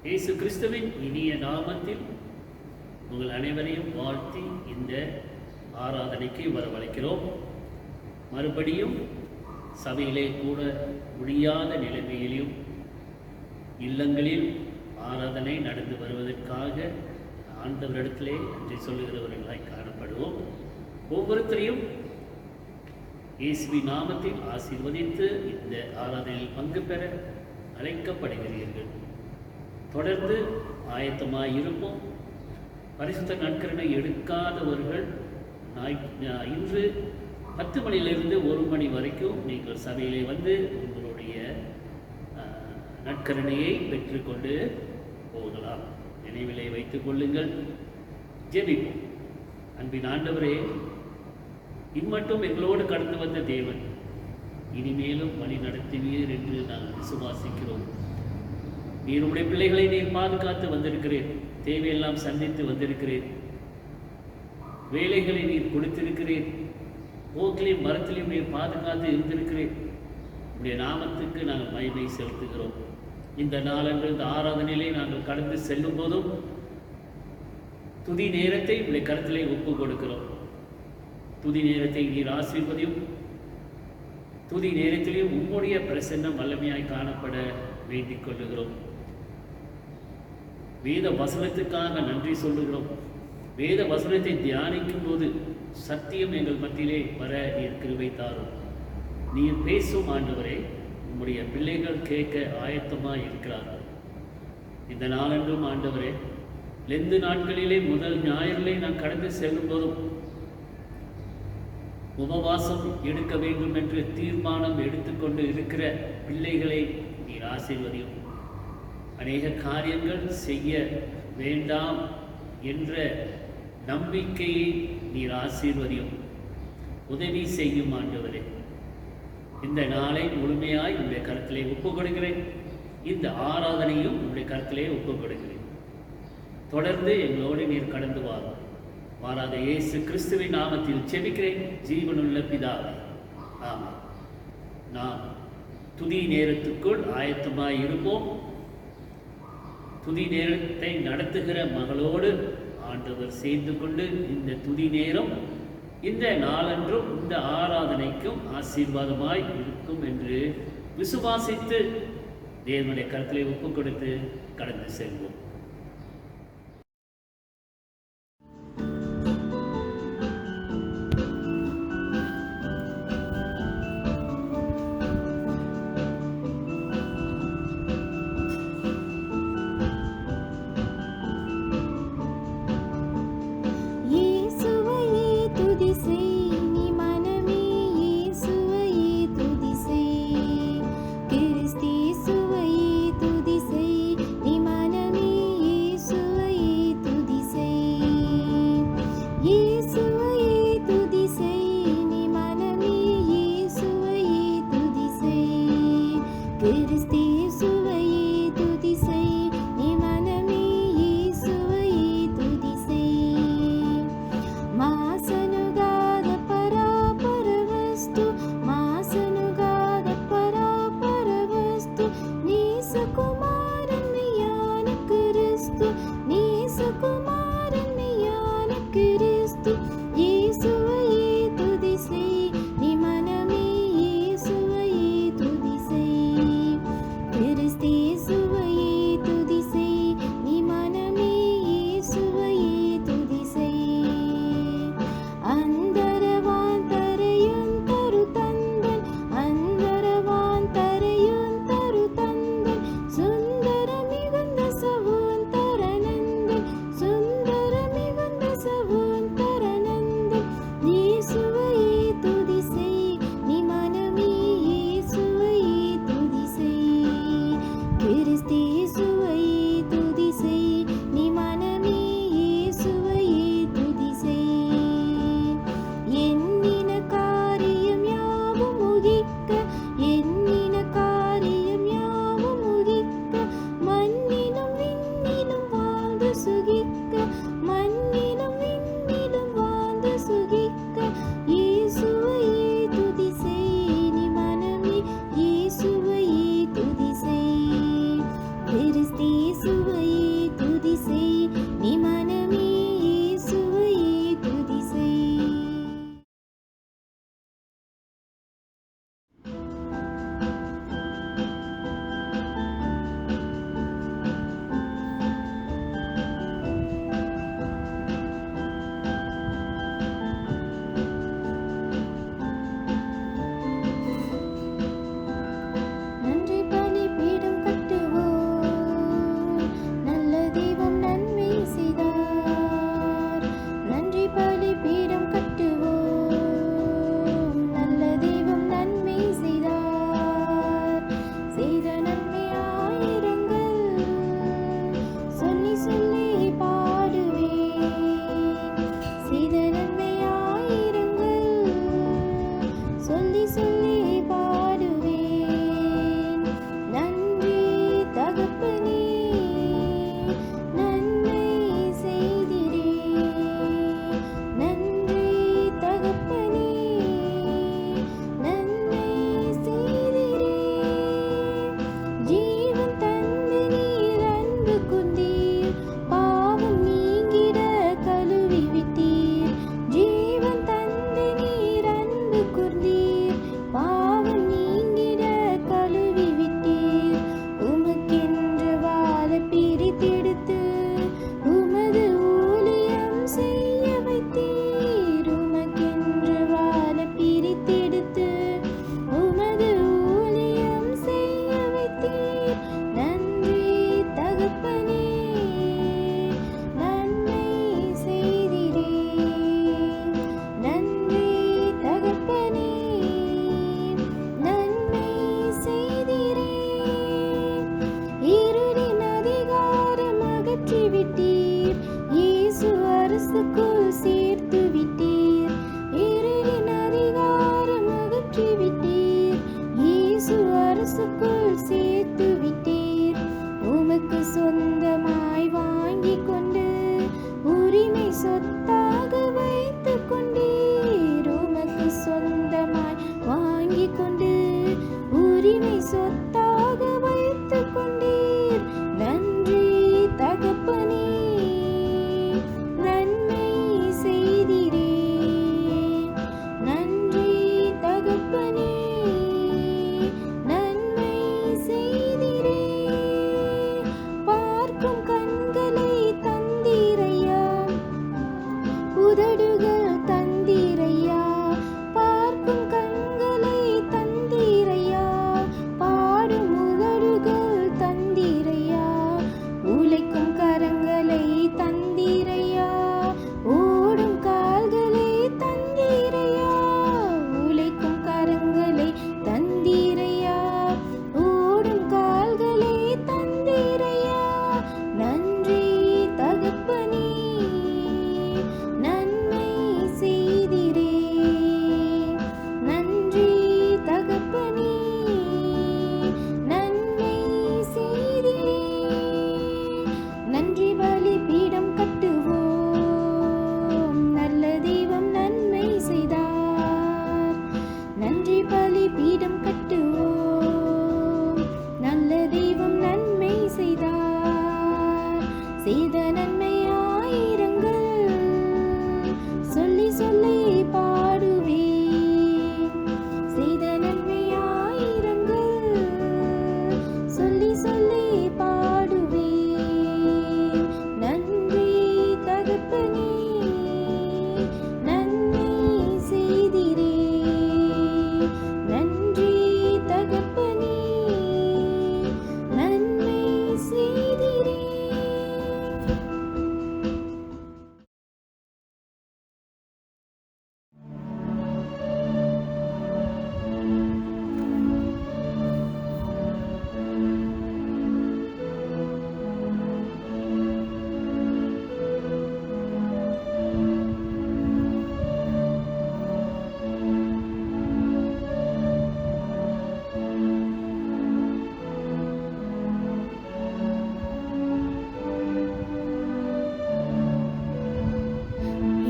இயேசு கிறிஸ்துவின் இனிய நாமத்தில் உங்கள் அனைவரையும் வாழ்த்தி இந்த ஆராதனைக்கு வரவழைக்கிறோம். மறுபடியும் சபையிலே கூட முடியாத நிலைமையிலும் இல்லங்களில் ஆராதனை நடந்து வருவதற்காக ஆண்டவரிடத்திலே நன்றி சொல்லுகிறவர்களாய் காணப்படுவோம். ஒவ்வொருத்தரையும் இயேசுவின் நாமத்தில் ஆசீர்வதித்து இந்த ஆராதனையில் பங்கு பெற அழைக்கப்படுகிறீர்கள். தொடர்ந்து ஆயத்தமாய் இருப்போம். பரிசுத்த நற்கருணை எடுக்காதவர்கள் இன்று 10 மணியிலிருந்து 1 மணி வரைக்கும் நீங்கள் சபையிலே வந்து உங்களுடைய நற்கருணையை பெற்றுக்கொண்டு போகலாம். நினைவிலே வைத்துக் கொள்ளுங்கள். ஜெபிப்போம். அன்பின் ஆண்டவரே, இம்மட்டும் எங்களோடு கடந்து வந்த தேவன் இனிமேலும் வழி நடத்துவீர் என்று நாங்கள் விசுவாசிக்கிறோம். நீர் உடைய பிள்ளைகளை நீர் பாதுகாத்து வந்திருக்கிறேன். தேவையெல்லாம் சந்தித்து வந்திருக்கிறேன். வேலைகளை நீர் கொடுத்திருக்கிறேன். போக்கிலையும் மரத்திலையும் நீர் பாதுகாத்து இருந்திருக்கிறேன். உடைய நாமத்துக்கு நாங்கள் மகிமை செலுத்துகிறோம். இந்த நாளன்று இந்த ஆராதனையிலே நாங்கள் கடந்து செல்லும் போதும் துதி நேரத்தை உடைய கருத்திலே ஒப்பு கொடுக்கிறோம். துதி நேரத்தை நீர் ஆசீர்வதியும். துதி நேரத்திலேயும் உம்முடைய பிரசன்னம் வல்லமையாய் காணப்பட வேண்டிக் கொள்ளுகிறோம். வேத வசனத்துக்காக நன்றி சொல்லுகிறோம். வேத வசனத்தை தியானிக்கும் போது சத்தியம் எங்கள் மத்தியிலே வர நீர் கிருபை தாரும். நீர் பேசும் ஆண்டவரே, உம்முடைய பிள்ளைகள் கேட்க ஆயத்தமாக இருக்கிறார்கள். இந்த நாளென்றும் ஆண்டவரே, லெந்து நாட்களிலே முதல் ஞாயிறிலே நான் கடந்து செல்லும் போதும் உபவாசம் எடுக்க வேண்டும் என்று தீர்மானம் எடுத்துக்கொண்டு இருக்கிற பிள்ளைகளை நீர் ஆசீர்வதியும். அநேக காரியங்கள் செய்ய வேண்டாம் என்ற நம்பிக்கையை நீர் ஆசீர்வதியும். உதவி செய்யும் ஆண்டவரே. இந்த நாளை முழுமையாய் உங்களுடைய கருத்திலே ஒப்புக் கொடுக்கிறேன். இந்த ஆராதனையும் உங்களுடைய கருத்திலே ஒப்புக் கொடுக்கிறேன். தொடர்ந்து எங்களோடு நீர் கடந்து வாரும். மாறாத இயேசு கிறிஸ்துவின் நாமத்தில் செபிக்கிறேன் ஜீவனுள்ள பிதாவே, ஆமென். நாம் துதி நேரத்துக்குள் ஆயத்தமாய் இருப்போம். துதி நேரத்தை நடத்துகிற மகளோடு ஆண்டவர் சேர்ந்து கொண்டு இந்த துதி நேரம் இந்த நாளன்றும் இந்த ஆராதனைக்கும் ஆசீர்வாதமாய் இருக்கும் என்று விசுவாசித்து தேவனுடைய கருத்திலே ஒப்புக் கொடுத்து கடந்து செல்வோம். கிறிஸ்தேசுவை துதி செய், நீ மனமே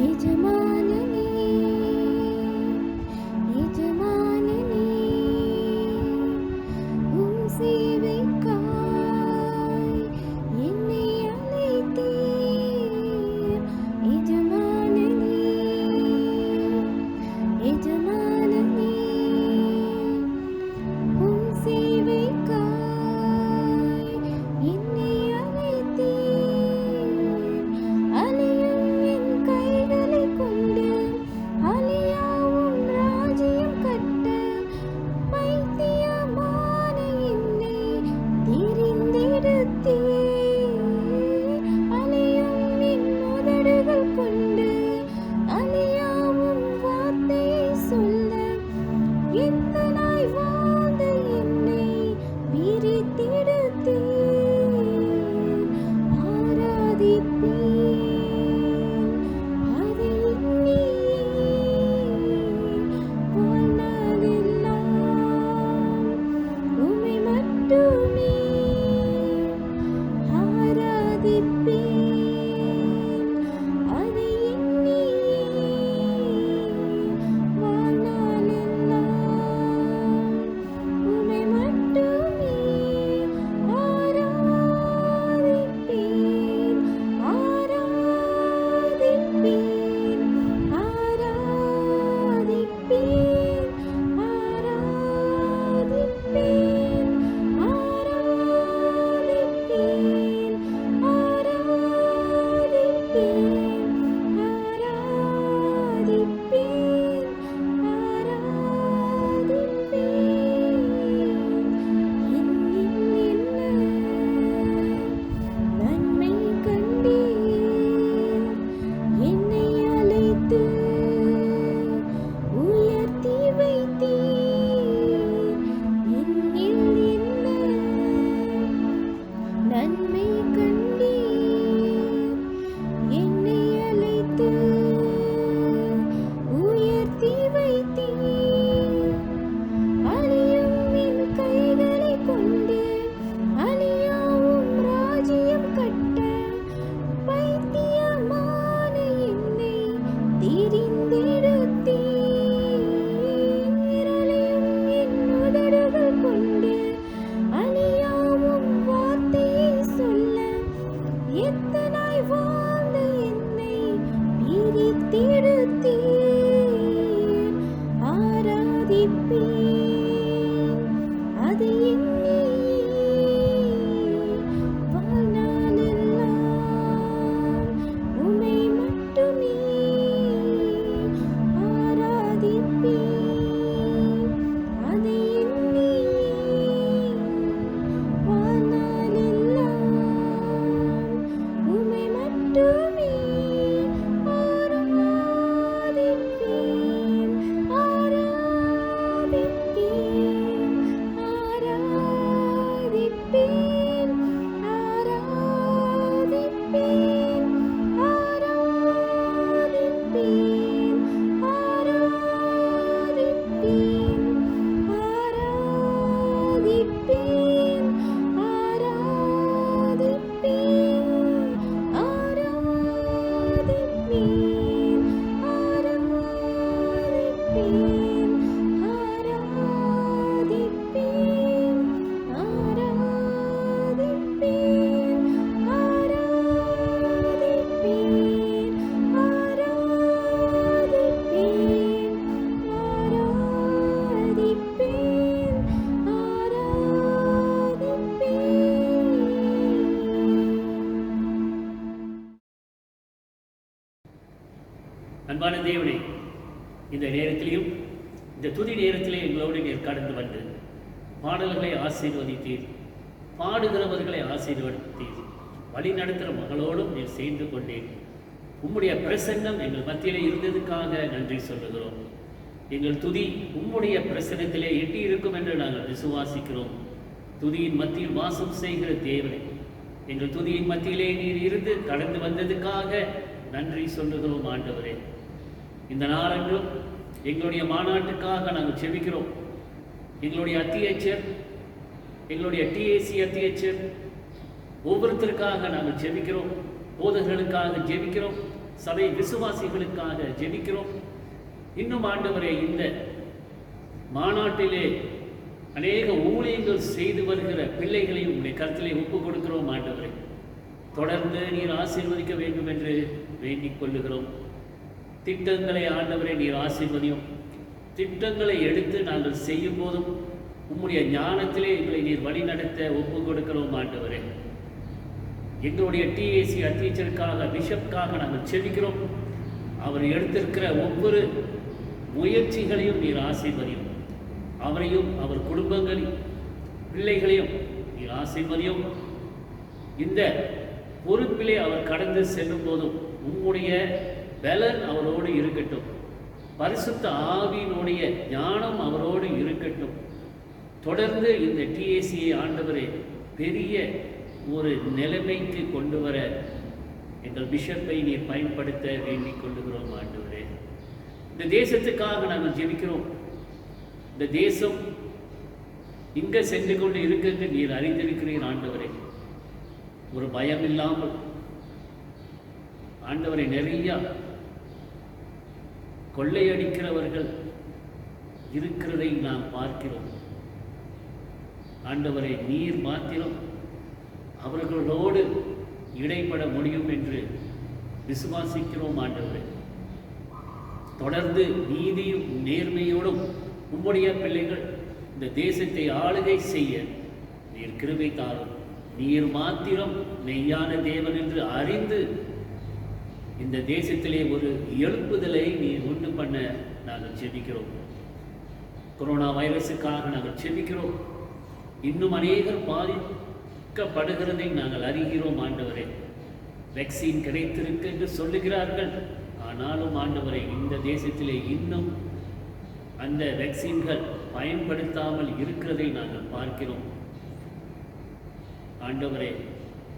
எஜமானனே, எஜமானனே, உம் சேவைக்காய் என்னை அழைத்தீர். எஜமானனே, எஜமானனே, உம் சேவைக்காய் என்னை அழைத்தீர். அழியும் என் கைகளைக் கொண்டு அழியா உம் ராஜ்யம் கட்ட பைத்தியமான என்னை தெரிந்தெடுத்தீர். அழியும் என் உதடுகள் கொண்டு அழியா உம் வார்த்தையை சொல்ல எத்தனாய் வாழ்ந்த என்னை விரித்தெடுத்தீர். ஆராதிப்பேன் அதை எண்ணியே வாழ்நாளெல்லாம் உம்மை மட்டுமே ஆராதிப்பேன் அதை எண்ணியே வாழ்நாளெல்லாம் உம்மை மட்டுமே ஆராதிப்பேன், ஆராதிப்பேன், ஆராதிப்பேன், ஆராதிப்பேன், ஆராதிப்பேன், ஆராதிப்பேன், ஆராதிப்பேன், ஆராதிப்பேன். என்னில் என்ன நன்மை கண்டீர். என்னை அழைத்து உயர்த்தி வைத்தீர். என்னில் என்ன நன்மை கண்டீர். என்னை அழைத்து உயர்த்தி வைத்தீர். அழியும் என் கைகளைக் கொண்டு அழியா உம் ராஜ்யம் கட்ட பைத்தியமான என்னை தெரிந்தெடுத்தீர். அழியும் என் உதடுகள் கொண்டு அழியா உம் வார்த்தையை சொல்ல எத்தனாய் வாழ்ந்த என்னை பிரித்தெடுத்தீர். ஆராதிப்பேன் அதை எண்ணியே வாழ்நாளெல்லாம் உம்மை மட்டுமே ஆராதிப்பேன் அதை எண்ணியே வாழ்நாளெல்லாம் உம்மை மட்டுமே ஆராதிப்பேன், ஆராதிப்பேன், ஆராதிப்பேன், ஆராதிப்பேன், ஆராதிப்பேன், ஆராதிப்பேன், ஆராதிப்பேன், ஆராதிப்பேன், ஆராதிப்பேன், ஆராதிப்பேன், ஆராதிப்பேன், ஆராதிப்பேன், ஆராதிப்பேன், ஆராதிப்பேன், ஆராதிப்பேன். அன்பான தேவனே, இந்த நேரத்திலையும் இந்த துதி நேரத்திலே எங்களோடு நீர் கடந்து வந்து பாடல்களை ஆசீர்வதித்தீர், பாடுகிறவர்களை ஆசீர்வதித்தீர், வழி நடத்துகிற மகளோடும் நீர் சேர்ந்து கொண்டேன். உம்முடைய பிரசன்னம் எங்கள் மத்தியிலே இருந்ததுக்காக நன்றி சொல்லுகிறோம். எங்கள் துதி உம்முடைய பிரசன்னத்திலே எட்டி இருக்கும் என்று நாங்கள் விசுவாசிக்கிறோம். துதியின் மத்தியில் வாசம் செய்கிற தேவனே, எங்கள் துதியின் மத்தியிலே நீர் இருந்து கடந்து வந்ததுக்காக நன்றி சொல்லுகிறோம் ஆண்டவரே. இந்த நாளென்றும் எங்களுடைய மாநாட்டுக்காக நாங்கள் செபிக்கிறோம். எங்களுடைய அத்தியட்சர், எங்களுடைய டிஏசி அத்தியட்சர் ஒவ்வொருத்தருக்காக நாங்கள் ஜெபிக்கிறோம். போதகர்களுக்காக ஜெபிக்கிறோம். சபை விசுவாசிகளுக்காக ஜெபிக்கிறோம். இன்னும் ஆண்டவரே, இந்த மாநாட்டிலே அநேக ஊழியங்கள் செய்து வருகிற பிள்ளைகளையும் உங்களுடைய கருத்திலே ஒப்புக் கொடுக்கிறோம் ஆண்டவரே. தொடர்ந்து நீர் ஆசீர்வதிக்க வேண்டும் என்று வேண்டிக் கொள்ளுகிறோம். திட்டங்களை ஆண்டவரே நீர் ஆசீர்வதியும். திட்டங்களை எடுத்து நாங்கள் செய்யும் போதும் உம்முடைய ஞானத்திலே எங்களை நீர் வழி நடத்த ஒப்புக் கொடுக்கிறோம் ஆண்டவரே. எங்களுடைய டிஏசி அட்வீச்சருக்காக, பிஷப்காக நாங்கள் செபிக்கிறோம். அவர் எடுத்திருக்கிற ஒவ்வொரு முயற்சிகளையும் நீர் ஆசீர்வதியும். அவரையும் அவர் குடும்பங்களையும் பிள்ளைகளையும் நீர் ஆசீர்வதியும். இந்த பொறுப்பிலே அவர் கடந்து செல்லும் போதும் உம்முடைய பலன் அவரோடு இருக்கட்டும். பரிசுத்த ஆவியினுடைய ஞானம் அவரோடு இருக்கட்டும். தொடர்ந்து இந்த டிஏசியை ஆண்டவரே பெரிய ஒரு நிலைமைக்கு கொண்டு வர எங்கள் பிஷப்பை நீர் பயன்படுத்த வேண்டிக் கொள்ளுகிறோம் ஆண்டவரே. இந்த தேசத்துக்காக நாங்கள் ஜெபிக்கிறோம். இந்த தேசம் இங்கே சென்று கொண்டு இருக்கிறது நீர் அறிந்திருக்கிறீர் ஆண்டவரே. ஒரு பயம் இல்லாமல் ஆண்டவரை நிறைய கொள்ளையடிக்கிறவர்கள் இருக்கிறதை நாம் பார்க்கிறோம் ஆண்டவரை. நீர் மாத்திரம் அவர்களோடு இடைப்பட முடியும் என்று விசுவாசிக்கிறோம் ஆண்டவரே. தொடர்ந்து நீதியும் நேர்மையோடும் உம்முடைய பிள்ளைகள் இந்த தேசத்தை ஆளுகை செய்ய நீர் கிருபை தாரும். நீர் மாத்திரம் மெய்யான தேவன் என்று அறிந்து இந்த தேசத்திலே ஒரு எழுப்புதலை நீர் உண்டு பண்ண நாங்கள் செபிக்கிறோம். கொரோனா வைரஸுக்காக நாங்கள் செபிக்கிறோம். இன்னும் அநேகர் பாதிக்கப்படுகிறதை நாங்கள் அறிகிறோம் ஆண்டவரே. வேக்சின் கிடைத்திருக்கு என்று சொல்லுகிறார்கள். ஆனாலும் ஆண்டவரை, இந்த தேசத்திலே இன்னும் அந்த வேக்சின்கள் பயன்படுத்தாமல் இருக்கிறதை நாங்கள் பார்க்கிறோம் ஆண்டவரே.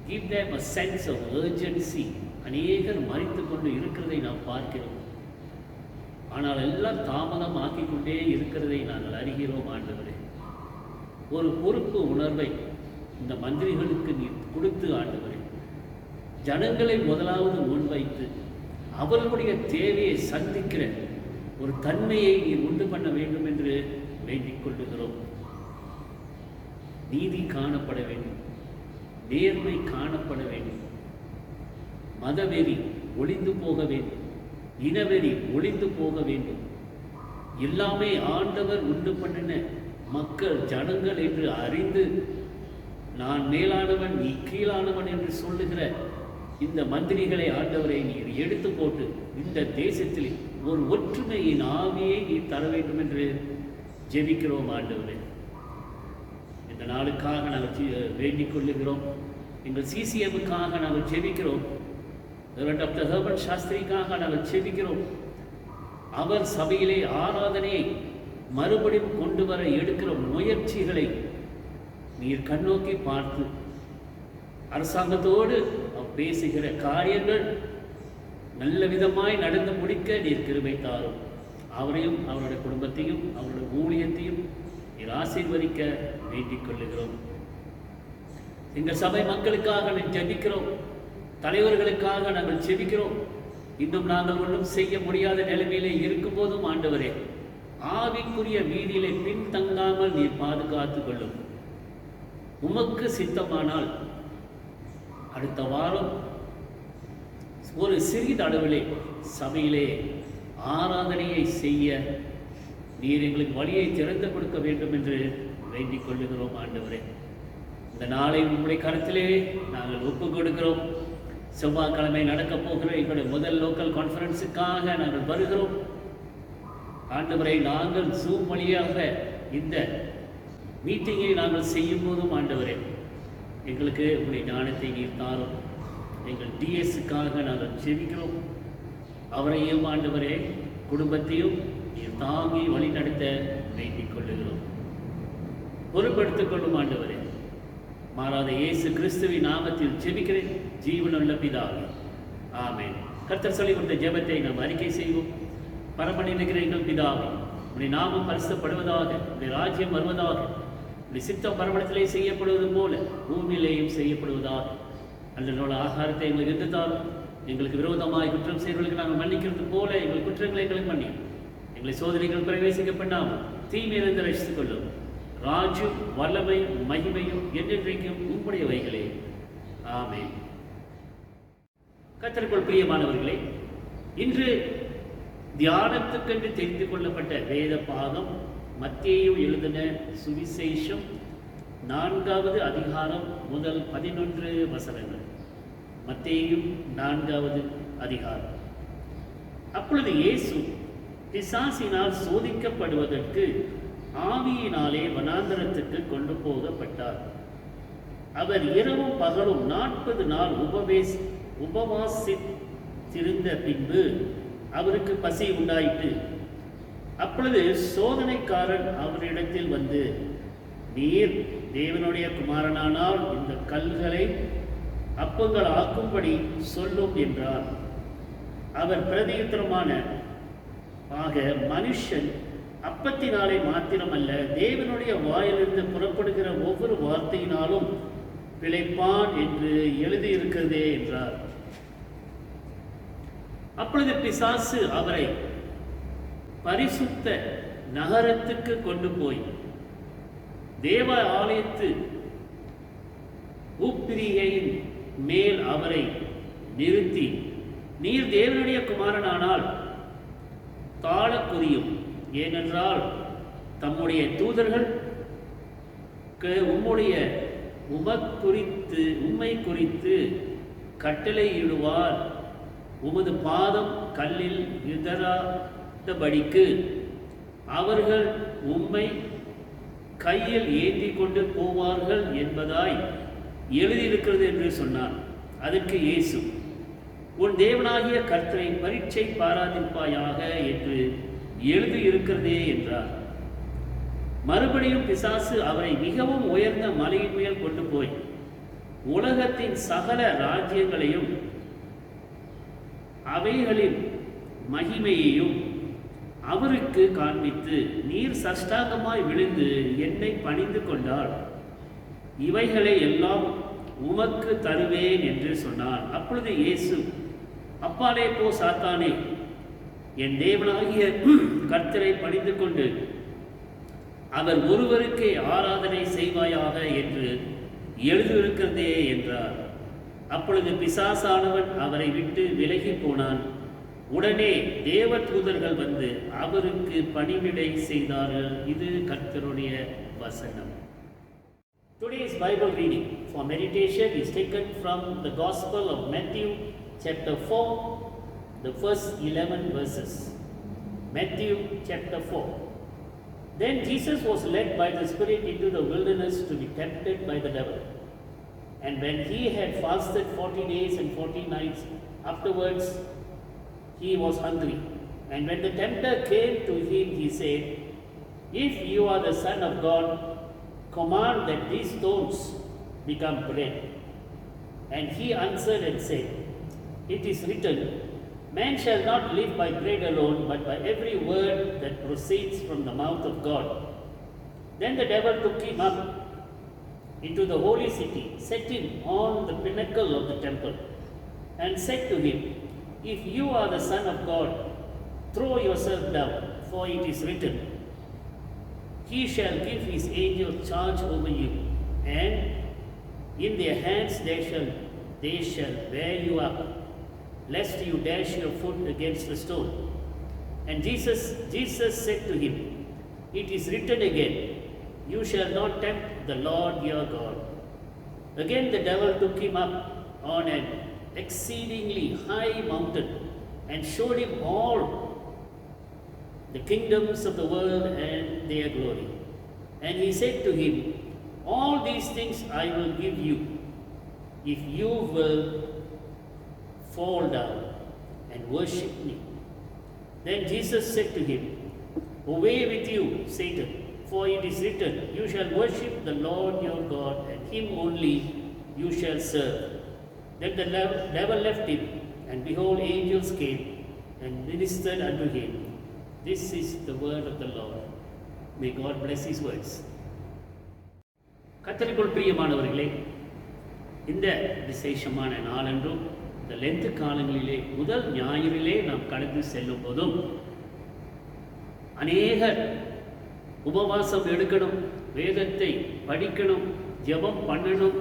give them a sense of urgency. அநேகர் மறித்து கொண்டு இருக்கிறதை நாம் பார்க்கிறோம். ஆனால் எல்லாம் தாமதம் ஆக்கிக்கொண்டே இருக்கிறதை நாங்கள் அறிகிறோம் ஆண்டவரே. ஒரு பொறுப்பு உணர்வை இந்த மந்திரிகளுக்கு நீர் கொடுத்து ஆண்டவரே, ஜனங்களை முதலாவது முன்வைத்து அவர்களுடைய தேவையை சந்திக்கிற ஒரு தன்மையை நீர் உண்டு பண்ண வேண்டும் என்று வேண்டிக் கொள்ளுகிறோம். நீதி காணப்பட வேண்டும், நேர்மை காணப்பட வேண்டும், மதவெறி ஒளிந்து போக வேண்டும், இனவெறி ஒளிந்து போக வேண்டும். எல்லாமே ஆண்டவர் உண்டு பண்ணின மக்கள், ஜனங்கள் என்று அறிந்து நான் மேலானவன் நீ கீழானவன் என்று சொல்லுகிற இந்த மந்திரிகளை ஆண்டவரை நீர் எடுத்து போட்டு இந்த தேசத்தில் ஒரு ஒற்றுமையின் ஆவியை நீர் தர வேண்டும் என்று ஜெபிக்கிறோம் ஆண்டவரே. இந்த நாளுக்காக நாங்கள் வேண்டிக் கொள்ளுகிறோம். எங்கள் சிசிஎம்முக்காக நாங்கள் ஜெபிக்கிறோம். டாக்டர் ஹெர்பர்ட் சாஸ்திரிக்காக நாங்கள் ஜெபிக்கிறோம். அவர் சபையிலே ஆராதனையை மறுபடியும் கொண்டு வர எடுக்கிற முயற்சிகளை நீர் கண்ணோக்கி பார்த்து அரசாங்கத்தோடு பேசுகிற காரியங்கள் நல்ல விதமாய் நடந்து முடிக்க நீர் கிருபை தாரும். அவரையும் அவருடைய குடும்பத்தையும் அவருடைய ஊழியத்தையும் நீர் ஆசீர்வதிக்க வேண்டிக் கொள்ளுகிறோம். எங்கள் சபை மக்களுக்காக நாங்கள் ஜெபிக்கிறோம். தலைவர்களுக்காக நாங்கள் ஜெபிக்கிறோம். இன்னும் நாங்கள் ஒன்றும் செய்ய முடியாத நிலைமையிலே இருக்கும் போதும் ஆண்டவரே, ஆவிக்குரிய வீதியிலே பின்தங்காமல் நீர் பாதுகாத்து கொள்ளும். உமக்கு சித்தமானால் அடுத்த வாரம் ஒரு சிறிதளவிலே சபையிலே ஆராதனையை செய்ய நீர் எங்களுக்கு வழியை திறந்து கொடுக்க வேண்டும் என்று வேண்டிக் கொள்ளுகிறோம் ஆண்டவரே. இந்த நாளை உங்களுடைய கருத்திலே நாங்கள் ஒப்புக் கொடுக்கிறோம். செவ்வாய்க்கிழமை நடக்கப் போகிற எங்களுடைய முதல் லோக்கல் கான்ஃபரன்ஸுக்காக நாங்கள் வருகிறோம் ஆண்டவரை. நாங்கள் ஜூம் வழியாக இந்த மீட்டிங்கை நாங்கள் செய்யும் போதும் ஆண்டவரே, எங்களுக்கு உங்களுடைய ஞானத்தை நீர் தாரும். எங்கள் டிஎஸ்ஸுக்காக நாங்கள் ஜெபிக்கிறோம். அவரையும் ஆண்டவரே, குடும்பத்தையும் நீர் தாங்கி வழி நடத்த வேண்டிக் கொள்ளுகிறோம். பொறுப்படுத்திக் கொள்ளும் ஆண்டவரே. மாறாத இயேசு கிறிஸ்துவின் நாமத்தில் ஜெபிக்கிறேன் ஜீவனுள்ள பிதாவே, ஆமென். கர்த்தர் சொல்லிக் கொடுத்த ஜெபத்தை நாம் அறிக்கை செய்வோம். பரமனில் இருக்கிற எங்கள் பிதாவே, உடைய நாமம் பரிசுத்தப்படுவதாக, உடைய ராஜ்யம் வருவதாக, உடைய சித்தம் பரமணத்திலே செய்யப்படுவது போல பூமியிலேயும் செய்யப்படுவதாக. அன்றனோட ஆகாரத்தை எங்களுக்கு தாரும். எங்களுக்கு விரோதமாய் குற்றம் செய்வர்களுக்கு நாங்கள் மன்னிக்கிறது போல எங்கள் குற்றங்களை எங்களுக்கு மன்னி, எங்களை சோதனைகள் பிரவேசிக்க பண்ணாமல் தீமையிலிருந்து ரசித்துக் கொள்ளும். ராஜ்யம், வல்லமையும் மகிமையும் என்றென்றைக்கும் உம்முடையவைகளே. ஆமென். கர்த்தருக்குள் பிரியமானவர்களே, இன்று தியானத்துக்கென்று தெரிந்து கொள்ளப்பட்ட வேத பாகம் மத்தேயு எழுதின சுவிசேஷம் 4வது அதிகாரம் முதல் 11 வசனங்கள். மத்தேயு 4வது அதிகாரம். அப்பொழுது இயேசு பிசாசினால் சோதிக்கப்படுவதற்கு ஆவியினாலே வனாந்தரத்துக்கு கொண்டு போகப்பட்டார். அவர் இரவும் பகலும் 40 நாள் உபவாசித்திருந்த பின்பு அவருக்கு பசி உண்டாயிற்று. அப்பொழுது சோதனைக்காரன் அவரிடத்தில் வந்து, நீர் தேவனுடைய குமாரனானால் இந்த கல்களை அப்பங்கள் ஆக்கும்படி சொல்லும் என்றார். அவர் பிரதியுத்தரமான ஆக, மனுஷன் அப்பத்தினாலே மாத்திரமல்ல, தேவனுடைய வாயிலிருந்து புறப்படுகிற ஒவ்வொரு வார்த்தையினாலும் பிழைப்பான் என்று எழுதியிருக்கிறதே என்றார். அப்பொழுது பிசாசு அவரை பரிசுத்த நகரத்துக்கு கொண்டு போய் தேவ ஆலயத்து உப்பிரிகையின் மேல் அவரை நிறுத்தி, நீர் தேவனுடைய குமாரனானால் தாழக்குரியும், ஏனென்றால் தம்முடைய தூதர்கள் உம்மை குறித்து கட்டளையிடுவார். உமது பாதம் கல்லில் இடராதபடிக்கு அவர்கள் உம்மை கையில் ஏந்தி கொண்டு போவார்கள் என்பதாய் எழுதியிருக்கிறது என்று சொன்னார். அதற்கு இயேசு, உன் தேவனாகிய கர்த்தரை பரீட்சை பாராதிப்பாயாக என்று எழுதியிருக்கிறதே என்றார். மறுபடியும் பிசாசு அவரை மிகவும் உயர்ந்த மலையின் மேல் கொண்டு போய் உலகத்தின் சகல ராஜ்யங்களையும் அவைகளின் மகிமையையும் அவருக்கு காண்பித்து, நீர் சஷ்டாங்கமாய் விழுந்து என்னை பணிந்து கொண்டால் இவைகளை எல்லாம் உமக்கு தருவேன் என்று சொன்னார். அப்பொழுது இயேசு, அப்பாலே போ சாத்தானே, என் தேவனாகிய கர்த்தரை பணிந்து கொண்டு அவர் ஒருவருக்கே ஆராதனை செய்வாயாக என்று எழுதியிருக்கிறதே என்றார். அப்பொழுது பிசாசானவன் அவரை விட்டு விலகி போனான். உடனே தேவ தூதர்கள் வந்து அவருக்கு பணிவிடை செய்தார்கள். இது கர்த்தருடைய வசனம். Today's Bible reading for meditation is taken from the Gospel of Matthew chapter 4, the first 11 verses. Matthew chapter 4. Then Jesus was led by the Spirit into the wilderness to be tempted by the devil. And when he had fasted 40 days and 40 nights, afterwards he was hungry. And when the tempter came to him, he said, if you are the Son of God, command that these stones become bread. And he answered and said, it is written, man shall not live by bread alone, but by every word that proceeds from the mouth of God. Then the devil took him up into the holy city, set him on the pinnacle of the temple, and said to him, if you are the Son of God, throw yourself down, for it is written, he shall give his angels charge over you, and in their hands they shall bear you up, lest you dash your foot against a stone. And Jesus said to him, it is written again, you shall not tempt the Lord your God. Again the devil took him up on an exceedingly high mountain and showed him all the kingdoms of the world and their glory. And he said to him, all these things I will give you, if you will fall down and worship me. Then Jesus said to him, away with you, Satan, for it is written, you shall worship the Lord your God, and him only you shall serve. Then the devil left him, and behold, angels came and ministered unto him. This is the word of the Lord. May God bless his words. கர்த்தருக்குள் பிரியமானவர்களே, இந்த விசேஷமான நாளன்றும் இந்த length காலங்களிலே முதல் ஞாயிறிலே நாம் கடந்து செல்லும் போதும் அநேகர் உபவாசம் எடுக்கணும், வேதத்தை படிக்கணும், ஜெபம் பண்ணணும்,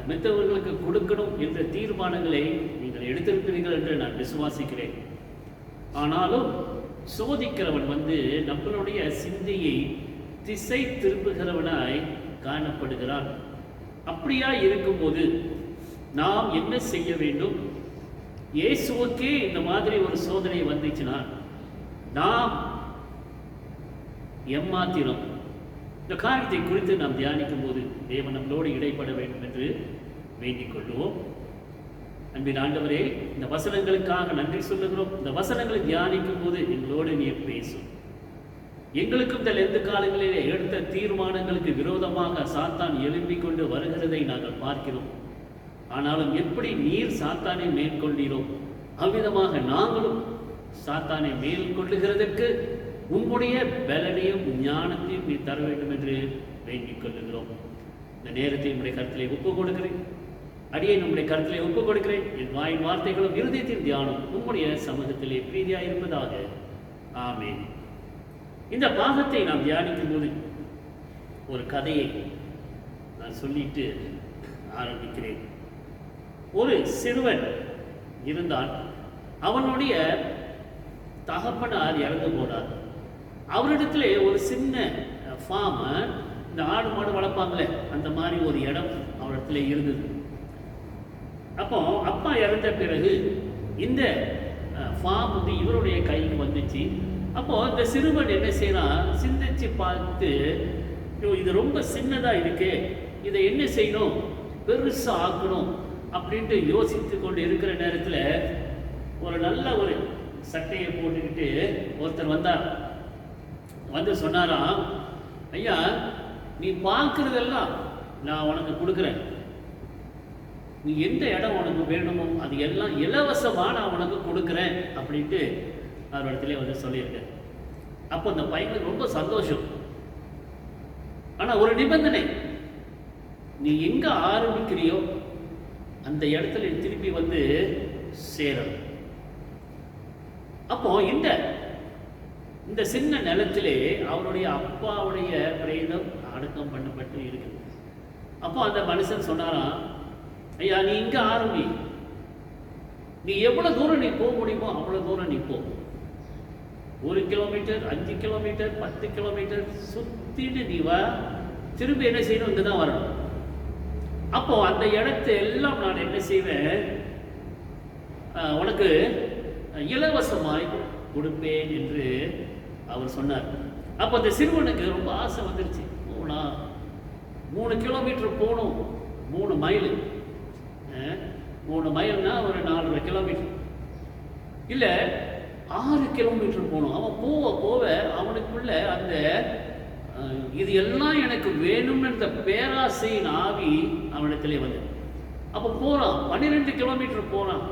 மற்றவர்களுக்கு கொடுக்கணும் என்ற தீர்மானங்களை நீங்கள் எடுத்திருக்கிறீர்கள் என்று நான் விசுவாசிக்கிறேன். ஆனாலும் சோதிக்கிறவன் நம்மளுடைய சிந்தையை திசை திருப்புகிறவனாய் காணப்படுகிறான். அப்படியா இருக்கும்போது நாம் என்ன செய்ய வேண்டும்? இயேசுவுக்கே இந்த மாதிரி ஒரு சோதனை வந்துச்சுன்னா நாம் எம்மாத்திரம்? இந்த காரியத்தை குறித்து நாம் தியானிக்கும் போது தேவன் நம்மளோடு இடைப்பட வேண்டும் என்று வேண்டிக் கொள்வோம். அன்பின் ஆண்டவரே, இந்த வசனங்களுக்காக நன்றி சொல்லுகிறோம். இந்த வசனங்களை தியானிக்கும் போது எங்களோடு நீர் பேசும். எங்களுக்கும் இந்த லெந்து காலங்களிலே எடுத்த தீர்மானங்களுக்கு விரோதமாக சாத்தான் எழும்பிக் கொண்டு வருகிறதை நாங்கள் பார்க்கிறோம். ஆனாலும் எப்படி நீர் சாத்தானை மேற்கொண்டீரோ அவ்விதமாக நாங்களும் சாத்தானை மேற்கொள்ளுகிறதற்கு உம்முடைய பலனையும் ஞானத்தையும் நீ தர வேண்டும் என்று வேண்டிக் கொள்ளுகிறோம். இந்த நேரத்தை உங்களுடைய கருத்திலே ஒப்புக் கொடுக்கிறேன். அடியை நம்முடைய கருத்திலே ஒப்புக் கொடுக்கிறேன். என் வாயின் வார்த்தைகளும் இருதயத்தின் தியானம் உம்முடைய சமூகத்திலே பிரீதியாக இருப்பதாக. ஆமென். இந்த பாகத்தை நாம் தியானிக்கும் போது ஒரு கதையை நான் சொல்லிட்டு ஆரம்பிக்கிறேன். ஒரு சிறுவன் இருந்தான். அவனுடைய தகப்பனார் இறந்து போனார். அவரிடத்துல ஒரு சின்ன ஃபார்ம், இந்த ஆடு மாடு வளர்ப்பாங்களே அந்த மாதிரி ஒரு இடம் அவரிடத்துல இருந்தது. அப்போ அப்பா இறந்த பிறகு இந்த ஃபார்ம் இவருடைய கைக்கு வந்துச்சு. அப்போ இந்த சிறுவன் என்ன செய்யறான், சிந்திச்சு பார்த்து இது ரொம்ப சின்னதா இருக்கு, இதை என்ன செய்யணும், பெருசா ஆக்கணும் அப்படின்ட்டு யோசித்து கொண்டு இருக்கிற நேரத்தில் ஒரு நல்ல ஒரு சட்டையை போட்டுக்கிட்டு ஒருத்தர் வந்தார். வந்து சொன்னாராம், ஐயா நீ பார்க்கறதெல்லாம் நான் உனக்கு கொடுக்குறேன், நீ எந்த இடம் உனக்கு வேணுமோ அது எல்லாம் இலவசமாக நான் உனக்கு கொடுக்குறேன் அப்படின்ட்டு அவர் இடத்துல சொல்லியிருக்கேன். அப்போ அந்த பையனுக்கு ரொம்ப சந்தோஷம். ஆனால் ஒரு நிபந்தனை, நீ எங்க ஆரம்பிக்கிறியோ அந்த இடத்துல திருப்பி சேரணும். அப்போ இந்த சின்ன நிலத்திலே அவருடைய அப்பாவுடைய பிரேதம் அடக்கம் பண்ணப்பட்டு இருக்கு. அப்போ அந்த மனுஷன் சொன்னாராம், ஐயா நீ இங்க ஆரம்பி, நீ எவ்வளவு தூரம் நீ போக முடியுமோ அவ்வளவு தூரம் நீ போ. 1 கிலோமீட்டர், 5 கிலோமீட்டர், 10 கிலோமீட்டர் சுத்திட்டு நீ வா, திரும்பி என்ன செய்யணும், இங்கே தான் வரணும். அப்போ அந்த இடத்தை எல்லாம் நான் என்ன செய்வேன், உனக்கு இலவசமாய் கொடுப்பேன் என்று அவர் சொன்னார். அப்போ அந்த சிறுவனுக்கு ரொம்ப ஆசை வந்துருச்சு. போனா 3 கிலோமீட்டர் போகணும், 3 மைல், 3 மைல்னா ஒரு 4.5 கிலோமீட்டர், இல்லை 6 கிலோமீட்டர் போகணும். அவன் போக போக அவனுக்குள்ள அந்த இது எல்லாம் எனக்கு வேணும்னு அந்த பேராசையின் ஆவி அவனிடத்திலே வந்து அப்போ போறான். 12 கிலோமீட்டர் போறான்.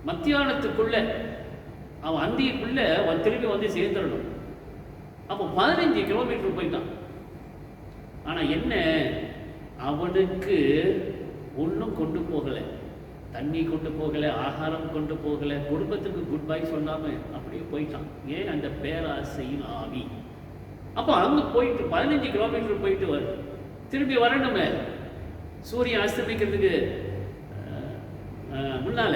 மத்தியானத்துக்குள்ள அவன் அந்திக்குள்ள அவன் திரும்பி சேர்ந்துடணும். அப்போ 15 கிலோமீட்டர் போயிட்டான். ஆனா என்ன, அவனுக்கு ஒன்றும் கொண்டு போகலை, தண்ணி கொண்டு போகலை, ஆகாரம் கொண்டு போகலை, குடும்பத்துக்கு குட் பை சொல்லாம அப்படியே போயிட்டான். ஏன், அந்த பேராசையின் ஆவி. அப்போ அங்கே போயிட்டு 15 கிலோமீட்டர் போயிட்டு திரும்பி வரணுமே, சூரியன் அஸ்தமிக்கிறதுக்கு முன்னால.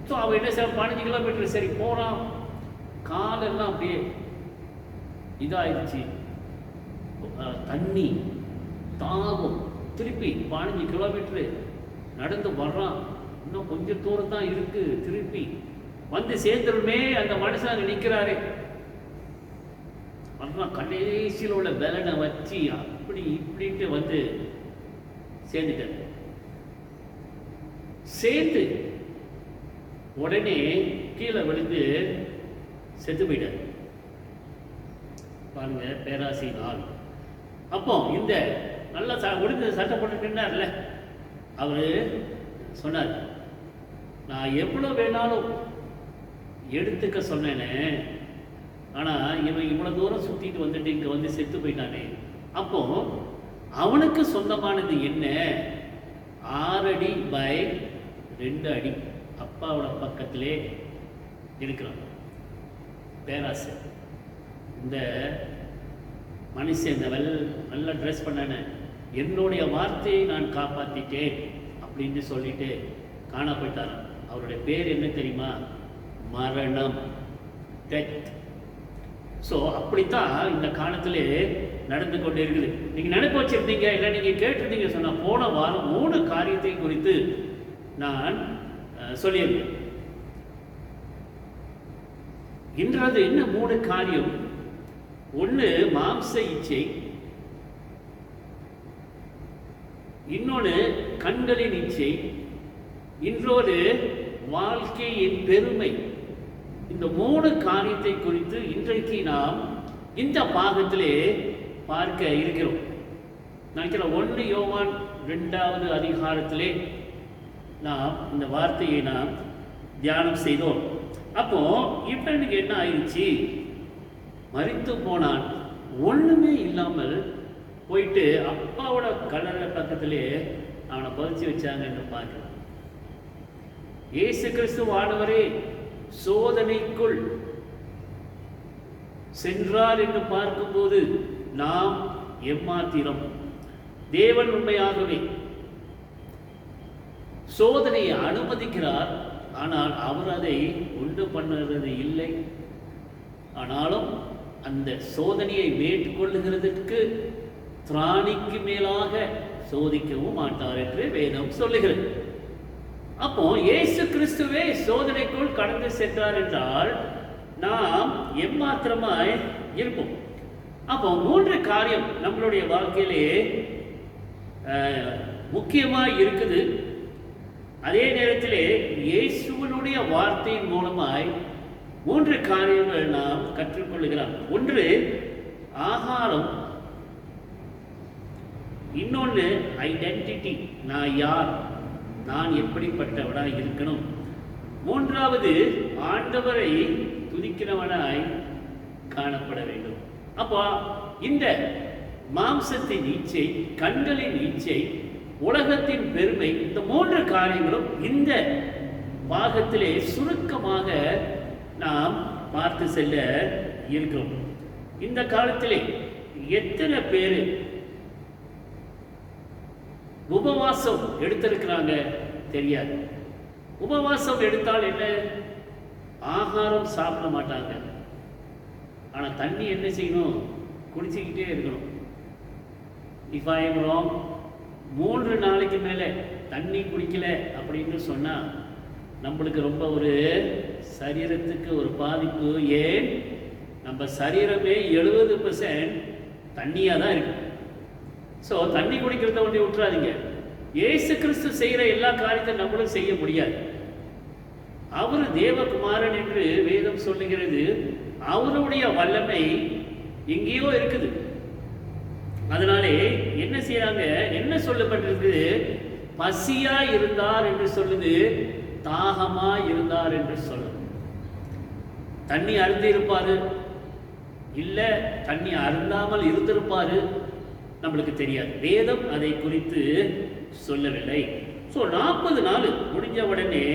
ஸோ அவன் என்ன சார் 15 கிலோமீட்டர் சரி போகிறான். காலெல்லாம் அப்படியே இதாகிடுச்சு, தண்ணி தாகம். திருப்பி 15 கிலோமீட்டரு நடந்து வர்றான். இன்னும் கொஞ்சம் தூரம் தான் இருக்கு, திருப்பி சேர்ந்துருமே. அந்த மனுஷன் நிற்கிறாரு. வர்றான், கடைசியில் உள்ள பலனை வச்சு அப்படி இப்படின்ட்டு சேர்ந்துட்டார். சேர்ந்து உடனே கீழே விழுந்து செத்து போயிட்டார். பாருங்க, பேராசையினால். அப்போ இந்த நல்லா ஒழுங்கு சட்டை போட்டுக்கிட்டார்ல, அவரு சொன்னார், நான் எவ்வளோ வேணாலும் எடுத்துக்க சொன்னேனே, ஆனால் இவன் இவ்வளோ தூரம் சுற்றிட்டு வந்துட்டு இங்கே செத்து போயிட்டானே. அப்போ அவனுக்கு சொந்தமானது என்ன, 6 அடி பை 2 அடி அப்பாவோட பக்கத்திலே இருக்கிறான். பேராசை. இந்த மனுஷன் இந்த நல்லா ட்ரெஸ் பண்ணானே, என்னுடைய வார்த்தையை நான் காப்பாற்றிட்டேன் அப்படின்னு சொல்லிட்டு காணா போயிட்டார். அவருடைய பேர் என்ன தெரியுமா? மரணம், டெத். ஸோ அப்படித்தான் இந்த காலத்திலே நடந்து கொண்டு இருக்குது. நீங்கள் நினைப்பு வச்சிருந்தீங்க, இல்லை நீங்கள் கேட்டிருந்தீங்க சொன்னால், போன வாரம் 3 காரியத்தை குறித்து நான் சொல்லியிருந்தேன். இன்றது என்ன 3 காரியம்? ஒன்று மாம்ச இச்சை, இன்னொன்று கண்களின் இச்சை, இன்னொரு வாழ்க்கையின் பெருமை. இந்த 3 காரியத்தை குறித்து இன்றைக்கு நாம் இந்த பாகத்திலே பார்க்க இருக்கிறோம். நினைக்கிறேன் 1 யோவான் 2வது அதிகாரத்திலே நாம் இந்த வார்த்தையை நாம் தியானம் செய்தோம். அப்போ இவனுக்கு என்ன ஆயிடுச்சு? மரித்து போனான், ஒண்ணுமே இல்லாமல் போயிட்டு அப்பாவோட கல்லறை பக்கத்திலே அவனை பதிச்சு வச்சாங்க என்று பார்க்கிறோம். இயேசு கிறிஸ்து ஆண்டவரே சோதனைக்குள் சென்றார் என்று பார்க்கும்போது நாம் எம்மாத்திரம்? தேவன் உண்மையாகவே சோதனையை அனுமதிக்கிறார், ஆனால் அவர் அதை உண்டு பண்ணுறது இல்லை. ஆனாலும் அந்த சோதனையை மேற்கொள்ளுகிறதுக்கு திராணிக்கு மேலாக சோதிக்கவும் மாட்டார் என்று வேதம் சொல்லுகிறது. அப்போ இயேசு கிறிஸ்துவே சோதனைக்குள் கடந்து சென்றார் என்றால் நாம் எம்மாத்திரமாய் இருப்போம். அப்போ 3 காரியம் நம்மளுடைய வாழ்க்கையிலே முக்கியமாய் இருக்குது. அதே நேரத்திலே இயேசுவனுடைய வார்த்தையின் மூலமாய் 3 காரியங்கள் நாம் கற்றுக்கொள்ளுகிறோம். ஒன்று ஆகாரம், இன்னொன்று ஐடென்டிட்டி, நான் யார், நான் எப்படிப்பட்டவனாய் இருக்கணும். 3வது ஆண்டவரை துதிக்கிறவனாய் காணப்பட வேண்டும். அப்போ இந்த மாம்சத்தின் இச்சை, கண்களின் இச்சை, உலகத்தின் பெருமை, இந்த 3 காரியங்களும் இந்த பாகத்திலே சுருக்கமாக நாம் பார்த்து செல்ல இருக்கிறோம். இந்த காலத்திலே எத்தனை பேர் உபவாசம் எடுத்திருக்கிறாங்க தெரியாது. உபவாசம் எடுத்தால் என்ன? ஆகாரம் சாப்பிட மாட்டாங்க, ஆனால் தண்ணி என்ன செய்யணும்? குடிச்சிக்கிட்டே இருக்கணும். இஃப் ஐ எம் ராங், 3 நாளைக்கு மேலே தண்ணி குடிக்கல அப்படின்னு சொன்னால் நம்மளுக்கு ரொம்ப ஒரு சரீரத்துக்கு ஒரு பாதிப்பு. ஏன்? நம்ம சரீரமே 70% தண்ணியாக தான் இருக்கு. ஸோ தண்ணி குடிக்கிறத ஒன்றே விட்டுறாதீங்க. இயேசு கிறிஸ்து செய்கிற எல்லா காரியத்தையும் நம்மளும் செய்ய முடியாது. அவர் தேவகுமாரன் என்று வேதம் சொல்லுகிறது. அவருடைய வல்லமை எங்கேயோ இருக்குது. அதனாலே என்ன செய்யறாங்க? என்ன சொல்லப்பட்டிருக்குது? பசியா இருந்தார் என்று சொல்லுது, தாகமா இருந்தார் என்று சொல்லுது. தண்ணி அருந்தி இருப்பாரு, இல்ல தண்ணி அருந்தாமல் இருந்திருப்பாரு, நம்மளுக்கு தெரியாது. வேதம் அதை குறித்து சொல்லவில்லை. ஸோ 40 நாள் முடிஞ்ச உடனே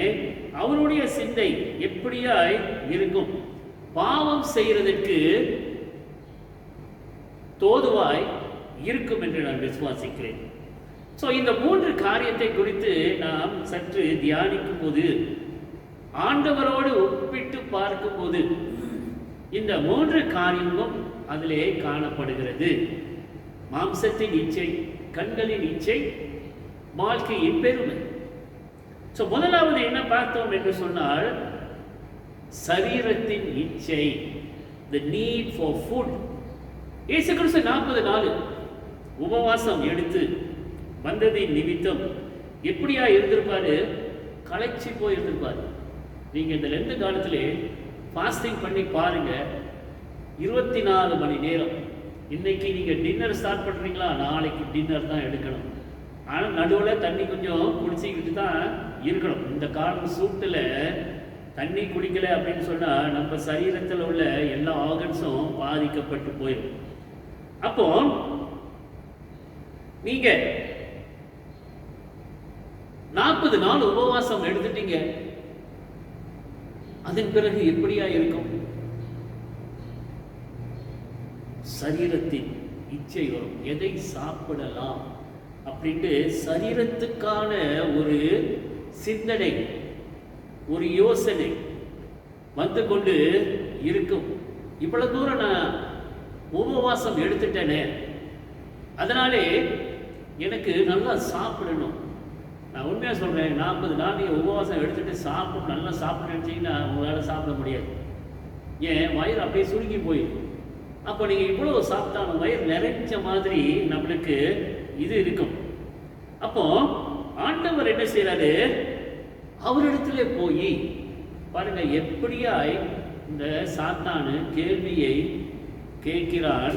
அவருடைய சிந்தை எப்படியாய் இருக்கும்? பாவம் செய்யறதற்கு தோதுவாய் இருக்கும் என்று நான் விசுவாசிக்கிறேன். ஸோ இந்த 3 காரியத்தை குறித்து நாம் சற்று தியானிக்கும் போது, ஆண்டவரோடு ஒப்பிட்டு பார்க்கும்போது இந்த 3 காரியமும் அதிலே காணப்படுகிறது. மாம்சத்தின் இச்சை, கண்களின் இச்சை, வாழ்க்கையின் பெருமை. ஸோ முதலாவது என்ன பார்த்தோம் என்று சொன்னால், சரீரத்தின் இச்சை, the need for food. இயேசு கிறிஸ்து 40 நாள் உபவாசம் எடுத்து வந்ததின் நிமித்தம் எப்படியா இருந்திருப்பாரு? களைச்சி போய் இருந்திருப்பாரு. நீங்க இந்த லெந்து காலத்திலே ஃபாஸ்டிங் பண்ணி பாருங்க, 24 மணி நேரம். இன்னைக்கு நீங்க டின்னர் ஸ்டார்ட் பண்றீங்களா, நாளைக்கு டின்னர் தான் எடுக்கணும். ஆனால் நடுவில் தண்ணி கொஞ்சம் குடிச்சிக்கிட்டு தான் இருக்கணும். இந்த காலம் சூட்டில் தண்ணி குடிக்கலை அப்படின்னு சொன்னால் நம்ம சரீரத்தில் உள்ள எல்லா ஆர்கன்ஸும் பாதிக்கப்பட்டு போயிடும். அப்போ நீங்க 40 நாள் உபவாசம் எடுத்துட்டீங்க, அதன் பிறகு எப்படியா இருக்கும்? சரீரத்தின் இச்சை வரும். எதை சாப்பிடலாம் அப்படின்ட்டு சரீரத்துக்கான ஒரு சிந்தனை, ஒரு யோசனை வந்து கொண்டு இருக்கும். இவ்வளவு தூரம் நான் உபவாசம் எடுத்துட்டேனே, அதனாலே எனக்கு நல்லா சாப்பிடணும். நான் உண்மையாக சொல்கிறேன், 40 நாள் நீங்கள் உபவாசம் எடுத்துகிட்டு நல்லா சாப்பிட நினச்சிங்கன்னா உங்களால் சாப்பிட முடியாது. ஏன் வயிறு அப்படியே சுருங்கி போயிடும். அப்போ நீங்கள் இவ்வளோ சாப்பிட்டாலும் வயிறு நிறைஞ்ச மாதிரி நம்மளுக்கு இது இருக்கும். அப்போ ஆண்டவர் என்ன செய்கிறாரு, அவரிடத்துல போய் பாருங்க, எப்படியாய் இந்த சாத்தானு கேள்வியை கேட்கிறான்.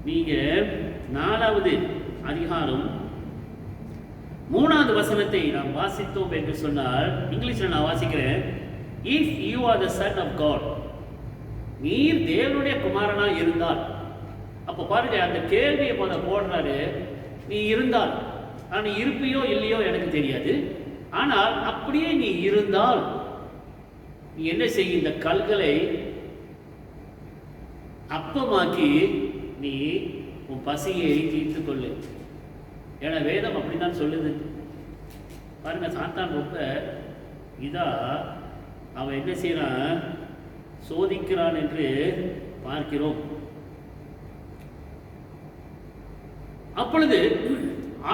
நீங்க 4வது அதிகாரம் 3வது வசனத்தை நாம் வாசித்தோம் என்று சொன்னால், இங்கிலீஷ்ல நான் வாசிக்கிறேன். If you are the son of God, நீர் தேவனுடைய குமாரனா இருந்தால். அப்போ பாருங்க, அந்த கேள்வியை போடுறாரு. நீ இருந்தால், நீ இருப்பியோ இல்லையோ எனக்கு தெரியாது, ஆனால் அப்படியே நீ இருந்தால் நீ என்ன செய்ய, இந்த கல்களை அப்பமாக்கி நீ உன் பசியை தீர்த்து கொள்ளு. ஏன்னா வேதம் அப்படித்தான் சொல்லுது. பாருங்க, சாத்தான் ரொம்ப இதா அவன் என்ன செய்யறான், சோதிக்கிறான் என்று பார்க்கிறோம். அப்பொழுது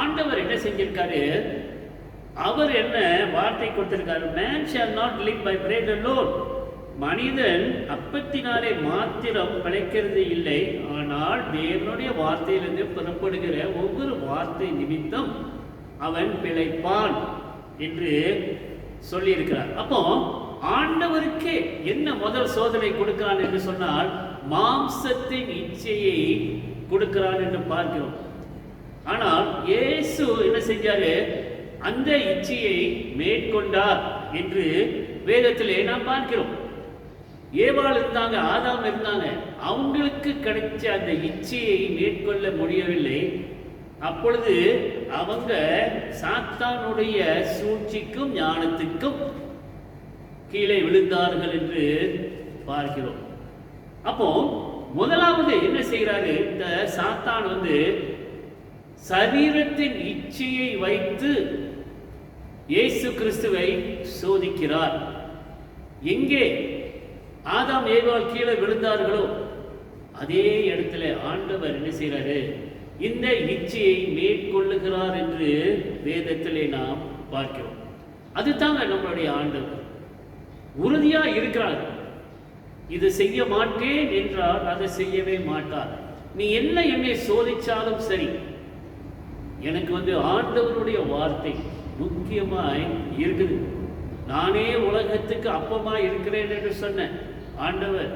ஆண்டவர் என்ன செஞ்சிருக்காரு, அவர் என்ன வார்த்தை கொடுத்திருக்காரு, man shall not live by bread alone. மனிதன் அப்பத்தினாலே மாத்திரம் பிழைக்கிறது இல்லை, ஆனால் தேவனுடைய வார்த்தையிலிருந்து புறப்படுகிற ஒவ்வொரு வார்த்தை நிமித்தம் அவன் பிழைப்பான் என்று சொல்லியிருக்கிறார். அப்போ ஆண்டவருக்கே என்ன முதல் சோதனை கொடுக்கிறான் என்று சொன்னால், மாம்சத்தின் இச்சையை கொடுக்கிறான் என்று பார்க்கிறோம். ஆனால் இயேசு என்ன செஞ்சாரு, அந்த இச்சையை மேற்கொண்டார் என்று வேதத்திலே நாம் பார்க்கிறோம். ஏவாள் இருந்தாங்க, ஆதாம் இருந்தாங்க, அவங்களுக்கு கிடைச்ச அந்த இச்சையை மேற்கொள்ள முடியவில்லை. அப்பொழுது அவங்க சாத்தானுடைய சூழ்ச்சிக்கும் ஞானத்துக்கும் கீழே விழுந்தார்கள் என்று பார்க்கிறோம். அப்போ முதலாவது என்ன செய்கிறாரு, இந்த சாத்தான் சரீரத்தின் இச்சையை வைத்து இயேசு கிறிஸ்துவை சோதிக்கிறார். எங்கே ஆதாம் ஏவாள் கீழே விழுந்தார்களோ அதே இடத்துல ஆண்டவர் என்ன செய்கிறாரு, இந்த இச்சையை மேற்கொள்ளுகிறார் என்று வேதத்திலே நாம் பார்க்கிறோம். அதுதாங்க நம்மளுடைய ஆண்டவர். உறுதியா இருக்கிறார். இது செய்ய மாட்டேன் என்றால் அதை செய்யவே மாட்டார். நீ என்ன என்னை சோதிச்சாலும் சரி, எனக்கு ஆண்டவருடைய வார்த்தை முக்கியமாய் இருக்குது. நானே உலகத்துக்கு அப்பமாய் இருக்கிறேன் என்று சொன்ன ஆண்டவர்,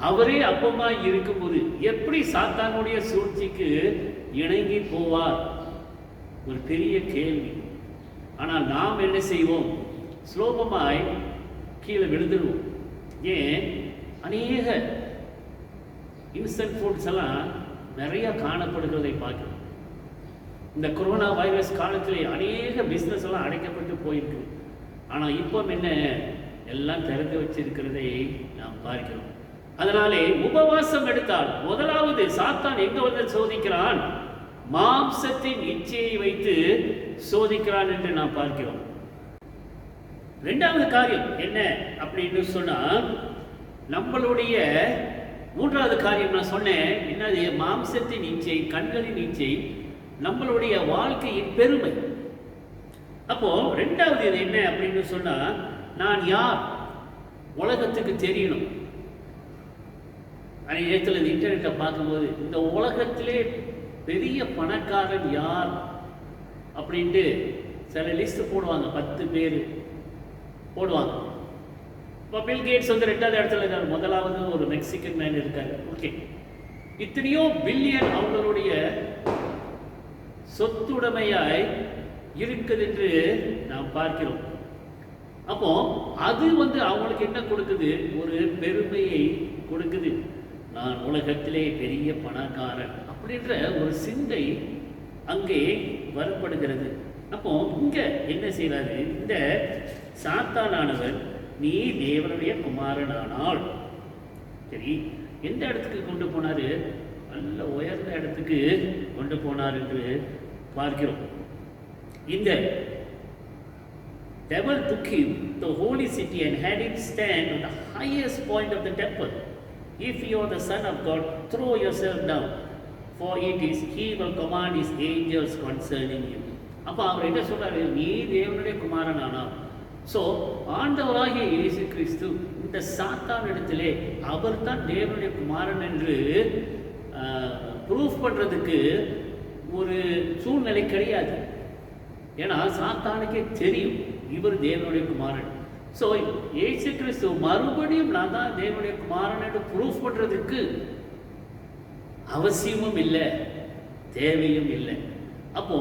அவரே அப்பமாய் இருக்கும்போது எப்படி சாத்தானுடைய சூழ்ச்சிக்கு இணங்கி போவார்? ஒரு பெரிய கேள்வி. ஆனால் நாம் என்ன செய்வோம், சுலபமாய் கீழே விழுந்துடுவோம். ஏன், அநேக இன்ஸ்டன்ட் ஃபுட்ஸ் எல்லாம் நிறைய காணப்படுகிறதை பார்க்கிறோம். இந்த கொரோனா வைரஸ் காலத்திலே அநேக பிஸ்னஸ் எல்லாம் அடைக்கப்பட்டு போயிருக்கு. ஆனால் இப்போ என்ன, எல்லாம் திறந்து வச்சிருக்கிறதை நாம் பார்க்கிறோம். அதனாலே உபவாசம் எடுத்தால் முதலாவது சாத்தான் எங்க சோதிக்கிறான், மாம்சத்தின் இச்சையை வைத்து சோதிக்கிறான் என்று நாம் பார்க்கிறோம். இரண்டாவது காரியம் என்ன அப்படின்னு சொன்னா, நம்மளுடைய மூன்றாவது காரியம் நான் சொன்னேன் என்னது, மாம்சத்தின் இச்சை, கண்களின் இச்சை, நம்மளுடைய வாழ்க்கையின் பெருமை. அப்போ ரெண்டாவது இது என்ன அப்படின்னு சொன்னா, நான் யார் உலகத்துக்கு தெரியணும். நேரத்தில் இந்த இன்டர்நெட்டை பார்க்கும்போது இந்த உலகத்திலே பெரிய பணக்காரன் யார் அப்படின்ட்டு சில லிஸ்ட் போடுவாங்க, 10 பேர் போடுவாங்க. இப்போ பில் கேட்ஸ் 2வது இடத்துல இருக்கார், முதலாவது ஒரு மெக்சிகன் மேன் இருக்காரு. ஓகே, இத்தனையோ பில்லியன் அவங்களுடைய சொத்துடைமையாய் இருக்குது என்று நாம் பார்க்கிறோம். அப்போ அது அவங்களுக்கு என்ன கொடுக்குது, ஒரு பெருமையை கொடுக்குது. நான் உலகத்திலே பெரிய பணக்காரன் அப்படின்ற ஒரு சிந்தை அங்கே வரப்படுகிறது. அப்போ இங்க என்ன செய்யறாரு, இந்த சாத்தானானவர் நீ தேவனுடைய குமாரனானால், சரி, எந்த இடத்துக்கு கொண்டு போனாரு? நல்ல உயர்ந்த இடத்துக்கு கொண்டு போனார் என்று பார்க்கிறோம். இந்த devil took him to the holy city and had him stand on the highest point of the temple. If you are the Son of God, throw yourself down, for it is he will command his angels concerning you. அப்போ அவர் என்ன சொல்றாரு? நீ தேவனுடைய குமாரன் ஆனால். So ஆண்டவராகிய இயேசு கிறிஸ்து இந்த சாத்தான் இடத்திலே அவர் தான் தேவனுடைய குமாரன் என்று ப்ரூஃப் பண்ணுறதுக்கு ஒரு சூழ்நிலை கிடையாது. ஏன்னா சாத்தானுக்கே தெரியும் இவர் தேவனுடைய குமாரன். ஸோ இயேசு கிறிஸ்து மறுபடியும் நான் தான் தேவனுடைய குமாரன் என்று ப்ரூஃப் பண்ணுறதுக்கு அவசியமும் இல்லை, தேவையும் இல்லை. அப்போ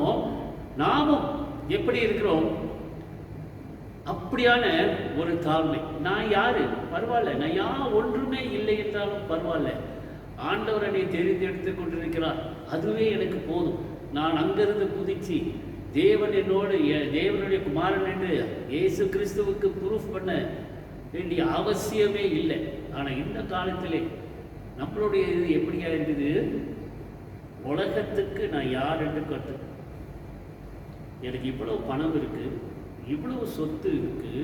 நாமும் எப்படி இருக்கிறோம்? அப்படியான ஒரு தாழ்மை. நான் யாரு? பரவாயில்ல, நான் ஒன்றுமே இல்லை என்றாலும் பரவாயில்ல, ஆண்டவர் என்னை தெரிந்தெடுத்து கொண்டிருக்கிறார், அதுவே எனக்கு போதும். நான் அங்கிருந்து குதிச்சு தேவன் என்னோடு தேவனுடைய குமாரன் என்று இயேசு கிறிஸ்துவுக்கு ப்ரூஃப் பண்ண வேண்டிய அவசியமே இல்லை. ஆனால் இந்த காலத்திலே நம்மளுடைய இது எப்படியா இருக்குது? உலகத்துக்கு நான் யார் என்று கற்று, எனக்கு இவ்வளவு பணம் இருக்கு, இவ்வளவு சொத்து இருக்கு,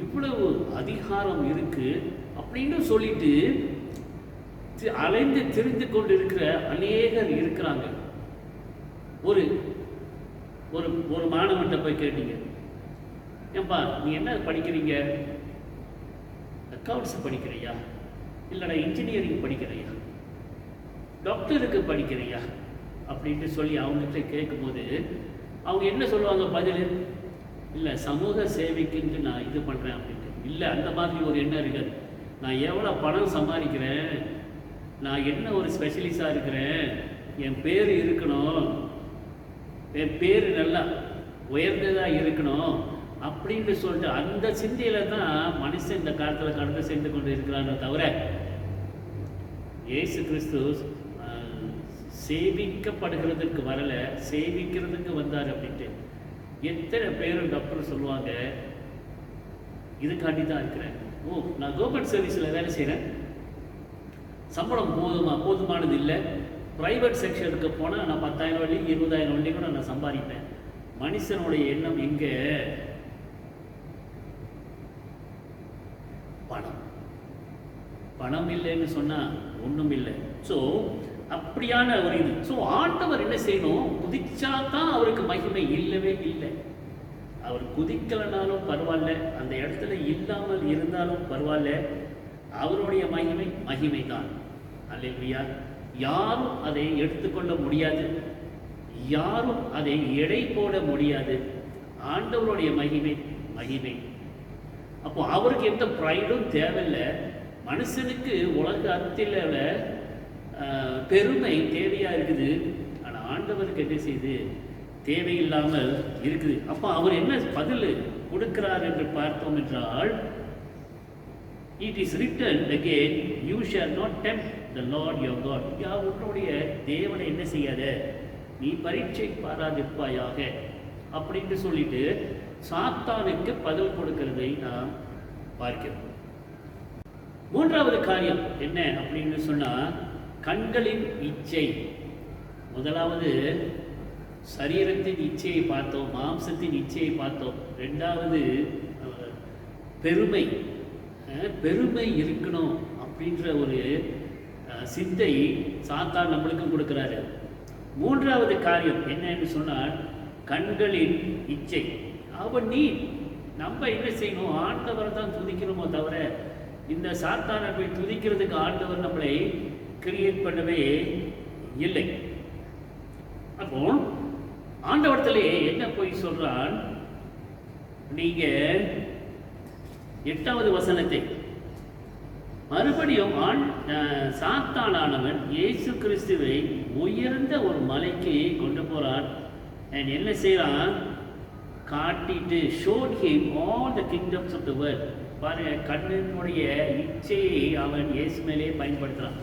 இவ்வளவு அதிகாரம் இருக்கு அப்படின்னு சொல்லிட்டு அலைந்து திரிந்து கொண்டிருக்கிற அநேகர் இருக்கிறாங்க. ஒரு ஒரு ஒரு மாணவன்கிட்ட போய் கேட்டீங்க, ஏன்பா நீ என்ன படிக்கிறீங்க? அக்கௌண்ட்ஸ் படிக்கிறியா? இல்லைடா இன்ஜினியரிங் படிக்கிறியா? டாக்டருக்கு படிக்கிறியா? அப்படின்ட்டு சொல்லி அவங்ககிட்ட கேட்கும்போது அவங்க என்ன சொல்லுவாங்க பதில்? இல்லை, சமூக சேவைக்குன்ட்டு நான் இது பண்ணுறேன் அப்படின்ட்டு. இல்லை, அந்த மாதிரி ஒரு எண்ணம் இருக்குது. நான் எவ்வளோ பணம் சம்பாதிக்கிறேன், நான் என்ன ஒரு ஸ்பெஷலிஸ்டாக இருக்கிறேன், என் பேர் இருக்கணும், என் பேர் நல்லா உயர்ந்ததாக இருக்கணும் அப்படின்னு சொல்லிட்டு அந்த சிந்தையில் தான் மனுஷன் இந்த காலத்தில் கடந்து சென்று கொண்டு இருக்கிறான்னு தவிர இயேசு கிறிஸ்து சேவிக்கப்படுகிறதுக்கு வரலை, சேவிக்கிறதுக்கு வந்தார் அப்படின்ட்டு. எத்தனை பேர் டாக்டர் சொல்லுவாங்க, இதுக்காண்டி தான் இருக்கிறேன். நான் கவர்மெண்ட் சர்வீஸில் வேலை செய்கிறேன், சம்பளம் போதுமானது இல்லை, ப்ரைவேட் செக்ஷனுக்கு போனால் நான் 10,000 வழி 20,000 வழி கூட நான் சம்பாதிப்பேன். மனுஷனுடைய எண்ணம் எங்கே? பணம். பணம் இல்லைன்னு சொன்னால் ஒன்றும் இல்லை. ஸோ அப்படியான ஒரு இது. ஸோ ஆண்டவர் என்ன செய்யணும்? குதிச்சா தான் அவருக்கு மகிமை இல்லவே இல்லை. அவர் குதிக்கலனாலும் பரவாயில்ல, அந்த இடத்துல இல்லாமல் இருந்தாலும் பரவாயில்ல, அவருடைய மகிமை தான். அல்லேலூயா. யாரும் அதை எடுத்துக்கொள்ள முடியாது, யாரும் அதை எடை போட முடியாது. ஆண்டவருடைய மகிமை. அப்போ அவருக்கு எந்த ப்ரைடும் தேவையில்லை. மனுஷனுக்கு உலகத்தில் பெருமை தேவையா இருக்குது, ஆனால் ஆண்டவருக்கு என்ன செய்யுது? தேவையில்லாமல் இருக்குது. அப்போ அவர் என்ன பதில் கொடுக்கிறார் என்று பார்த்தோம் என்றால், it is written again, you shall not tempt the Lord your God. உன்னுடைய தேவனை என்ன செய்யாத, நீ பரீட்சை பாராதிருப்பாயாக அப்படின்னு சொல்லிட்டு சாத்தானுக்கு பதில் கொடுக்கிறதை நாம் பார்க்கிறோம். மூன்றாவது காரியம் என்ன அப்படின்னு சொன்னா, கண்களின் இச்சை. முதலாவது சரீரத்தின் இச்சையை பார்த்தோம், மாம்சத்தின் இச்சையை பார்த்தோம். ரெண்டாவது பெருமை இருக்கணும் அப்படின்ற ஒரு சிந்தை சாத்தான் நம்மளுக்கும் கொடுக்கிறாரு. மூன்றாவது காரியம் என்னன்னு சொன்னால் கண்களின் இச்சை. நம்ம என்ன செய்யணும்? ஆண்டவர் தான் துதிக்கணுமோ தவிர இந்த சாத்தானை போய் துதிக்கிறதுக்கு ஆண்டவர் நம்மளை கிரியேட் பண்ணவே இல்லை. அப்போ ஆண்டவரத்திலே என்ன போய் சொல்றான்? நீங்க 8வது வசனத்தை மறுபடியும் சாத்தானானவன் இயேசு கிறிஸ்துவை உயர்ந்த ஒரு மலைக்கு கொண்டு போறான். என்ன செய்யறான்? காட்டிட்டு showed him all the kingdoms of the world. பாருங்க, கண்ணினுடைய இச்சையை அவன் இயேசு மேலே பயன்படுத்துறான்.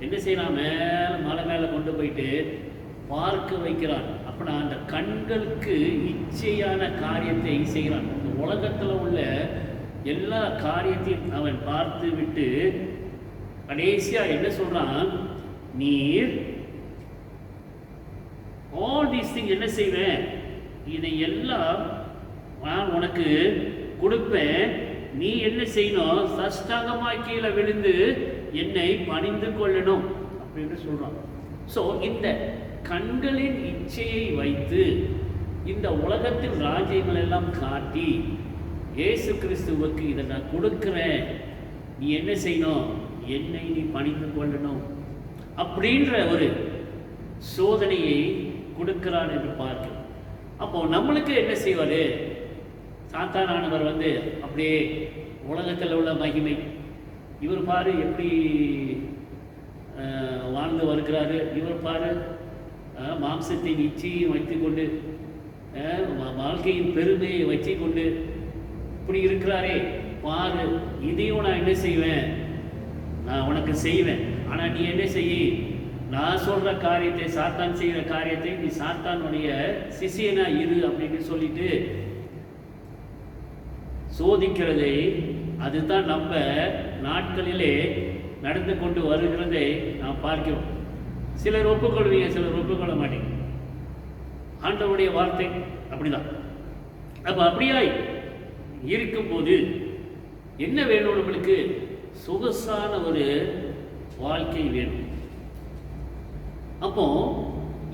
என்ன செய்யறான்? மலை மேலே கொண்டு போயிட்டு பார்க்க வைக்கிறான். அப்படின்னா அந்த கண்களுக்கு இச்சையான காரியத்தை செய்கிறான். இந்த உலகத்தில் உள்ள எல்லா காரியத்தையும் அவன் பார்த்து விட்டு கடைசியா என்ன சொல்றான், நீர் ஆல் தீஸ் திங் என்ன செய்வேன், இதை எல்லாம் நான் உனக்கு கொடுப்பேன், நீ என்ன செய்யணும், சஷ்டாங்கமாய் கீழே விழுந்து என்னை பணிந்து கொள்ளணும் அப்படின்னு சொல்றான். ஸோ இந்த கண்களின் இச்சையை வைத்து இந்த உலகத்தின் ராஜ்யங்கள் எல்லாம் காட்டி இயேசு கிறிஸ்துவுக்கு இதை நான் கொடுக்குறேன், நீ என்ன செய்யணும், என்னை நீ பணிந்து கொள்ளணும் அப்படின்ற ஒரு சோதனையை கொடுக்கிறான் என்று பார்க்கிறோம். அப்போ நம்மளுக்கு என்ன செய்வார், சாத்தானானவர் அப்படியே உலகத்தில் உள்ள மகிமை, இவர் பாரு எப்படி வாழ்ந்து வருகிறாரு, இவர் பாரு மாம்சத்தின் இச்சையும் வைத்துக்கொண்டு வாழ்க்கையின் பெருமையை வச்சு கொண்டு இப்படி இருக்கிறாரே பாரு, இதையும் நான் என்ன செய்வேன், நான் உனக்கு செய்வேன், ஆனால் நீ என்ன செய்ய, நான் சொல்கிற காரியத்தை, சாத்தான் செய்கிற காரியத்தை நீ சாத்தானுடைய சிஷியனா இரு அப்படின்னு சொல்லிட்டு சோதிக்கிறதை, அதுதான் நம்ம நாட்களிலே நடந்து கொண்டு வருகிறதை நாம் பார்க்கிறோம். சிலர் ஒப்புக்கொள்வீங்க, சிலர் ஒப்புக்கொள்ள மாட்டீங்க. ஆண்டவருடைய வார்த்தை அப்படிதான். அப்போ அப்படியாய் இருக்கும்போது என்ன வேணும், நம்மளுக்கு சொகுசான ஒரு வாழ்க்கை வேணும். அப்போ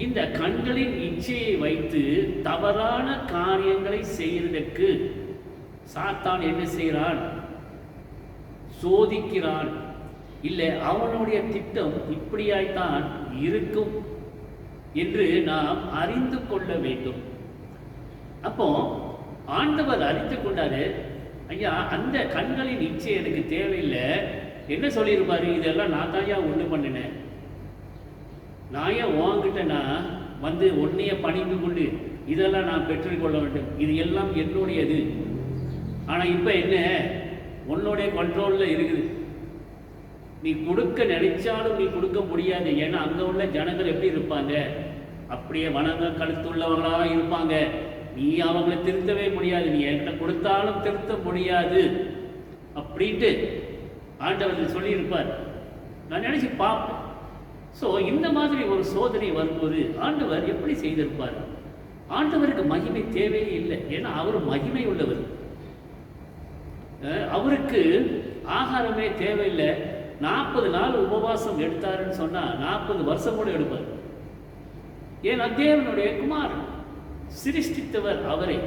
இந்த கண்களின் இச்சையை வைத்து தவறான காரியங்களை செய்வதற்கு சாத்தான் என்ன செய்கிறான், சோதிக்கிறான். இல்லை, அவனுடைய திட்டம் இப்படியாய்த்தான் இருக்கும் என்று நாம் அறிந்து கொள்ள வேண்டும். அப்போ ஆண்டவர் அறிந்து கொண்டாரு, ஐயா அந்த கண்களின் இச்சை எனக்கு தேவையில்லை, என்ன சொல்லியிருப்பாரு, இதெல்லாம் நான் தாயா உண்டு பண்ணினேன், நான் ஏன் உன்கிட்ட நான் உன்னைய பணிந்து கொண்டு இதெல்லாம் நான் பெற்றுக்கொள்ள வேண்டும், இது எல்லாம் என்னுடையது. ஆனால் இப்போ என்ன, உன்னுடைய கண்ட்ரோலில் இருக்குது, நீ கொடுக்க நினைச்சாலும் நீ கொடுக்க முடியாது. ஏன்னா அங்கே உள்ள ஜனங்கள் எப்படி இருப்பாங்க, அப்படியே வணங்க கழுத்துள்ளவர்களாக இருப்பாங்க. நீ அவங்களை திருத்தவே முடியாது, நீ என்கிட்ட கொடுத்தாலும் திருத்த முடியாது அப்படின்ட்டு ஆண்டவர் சொல்லியிருப்பார். நான் நினைச்சு பார்ப்பேன். ஸோ இந்த மாதிரி ஒரு சோதனை வரும்போது ஆண்டவர் எப்படி செய்திருப்பார்? ஆண்டவருக்கு மகிமை தேவையே இல்லை, ஏன்னா அவர் மகிமை உள்ளவர். அவருக்கு ஆகாரமே தேவையில்லை. 40 நாள் உபவாசம் எடுத்தாருன்னு சொன்னால் 40 வருஷம் கூட எடுப்பார். ஏன்னா தேவனுடைய குமாரன், சிருஷ்டித்தவர் அவரை.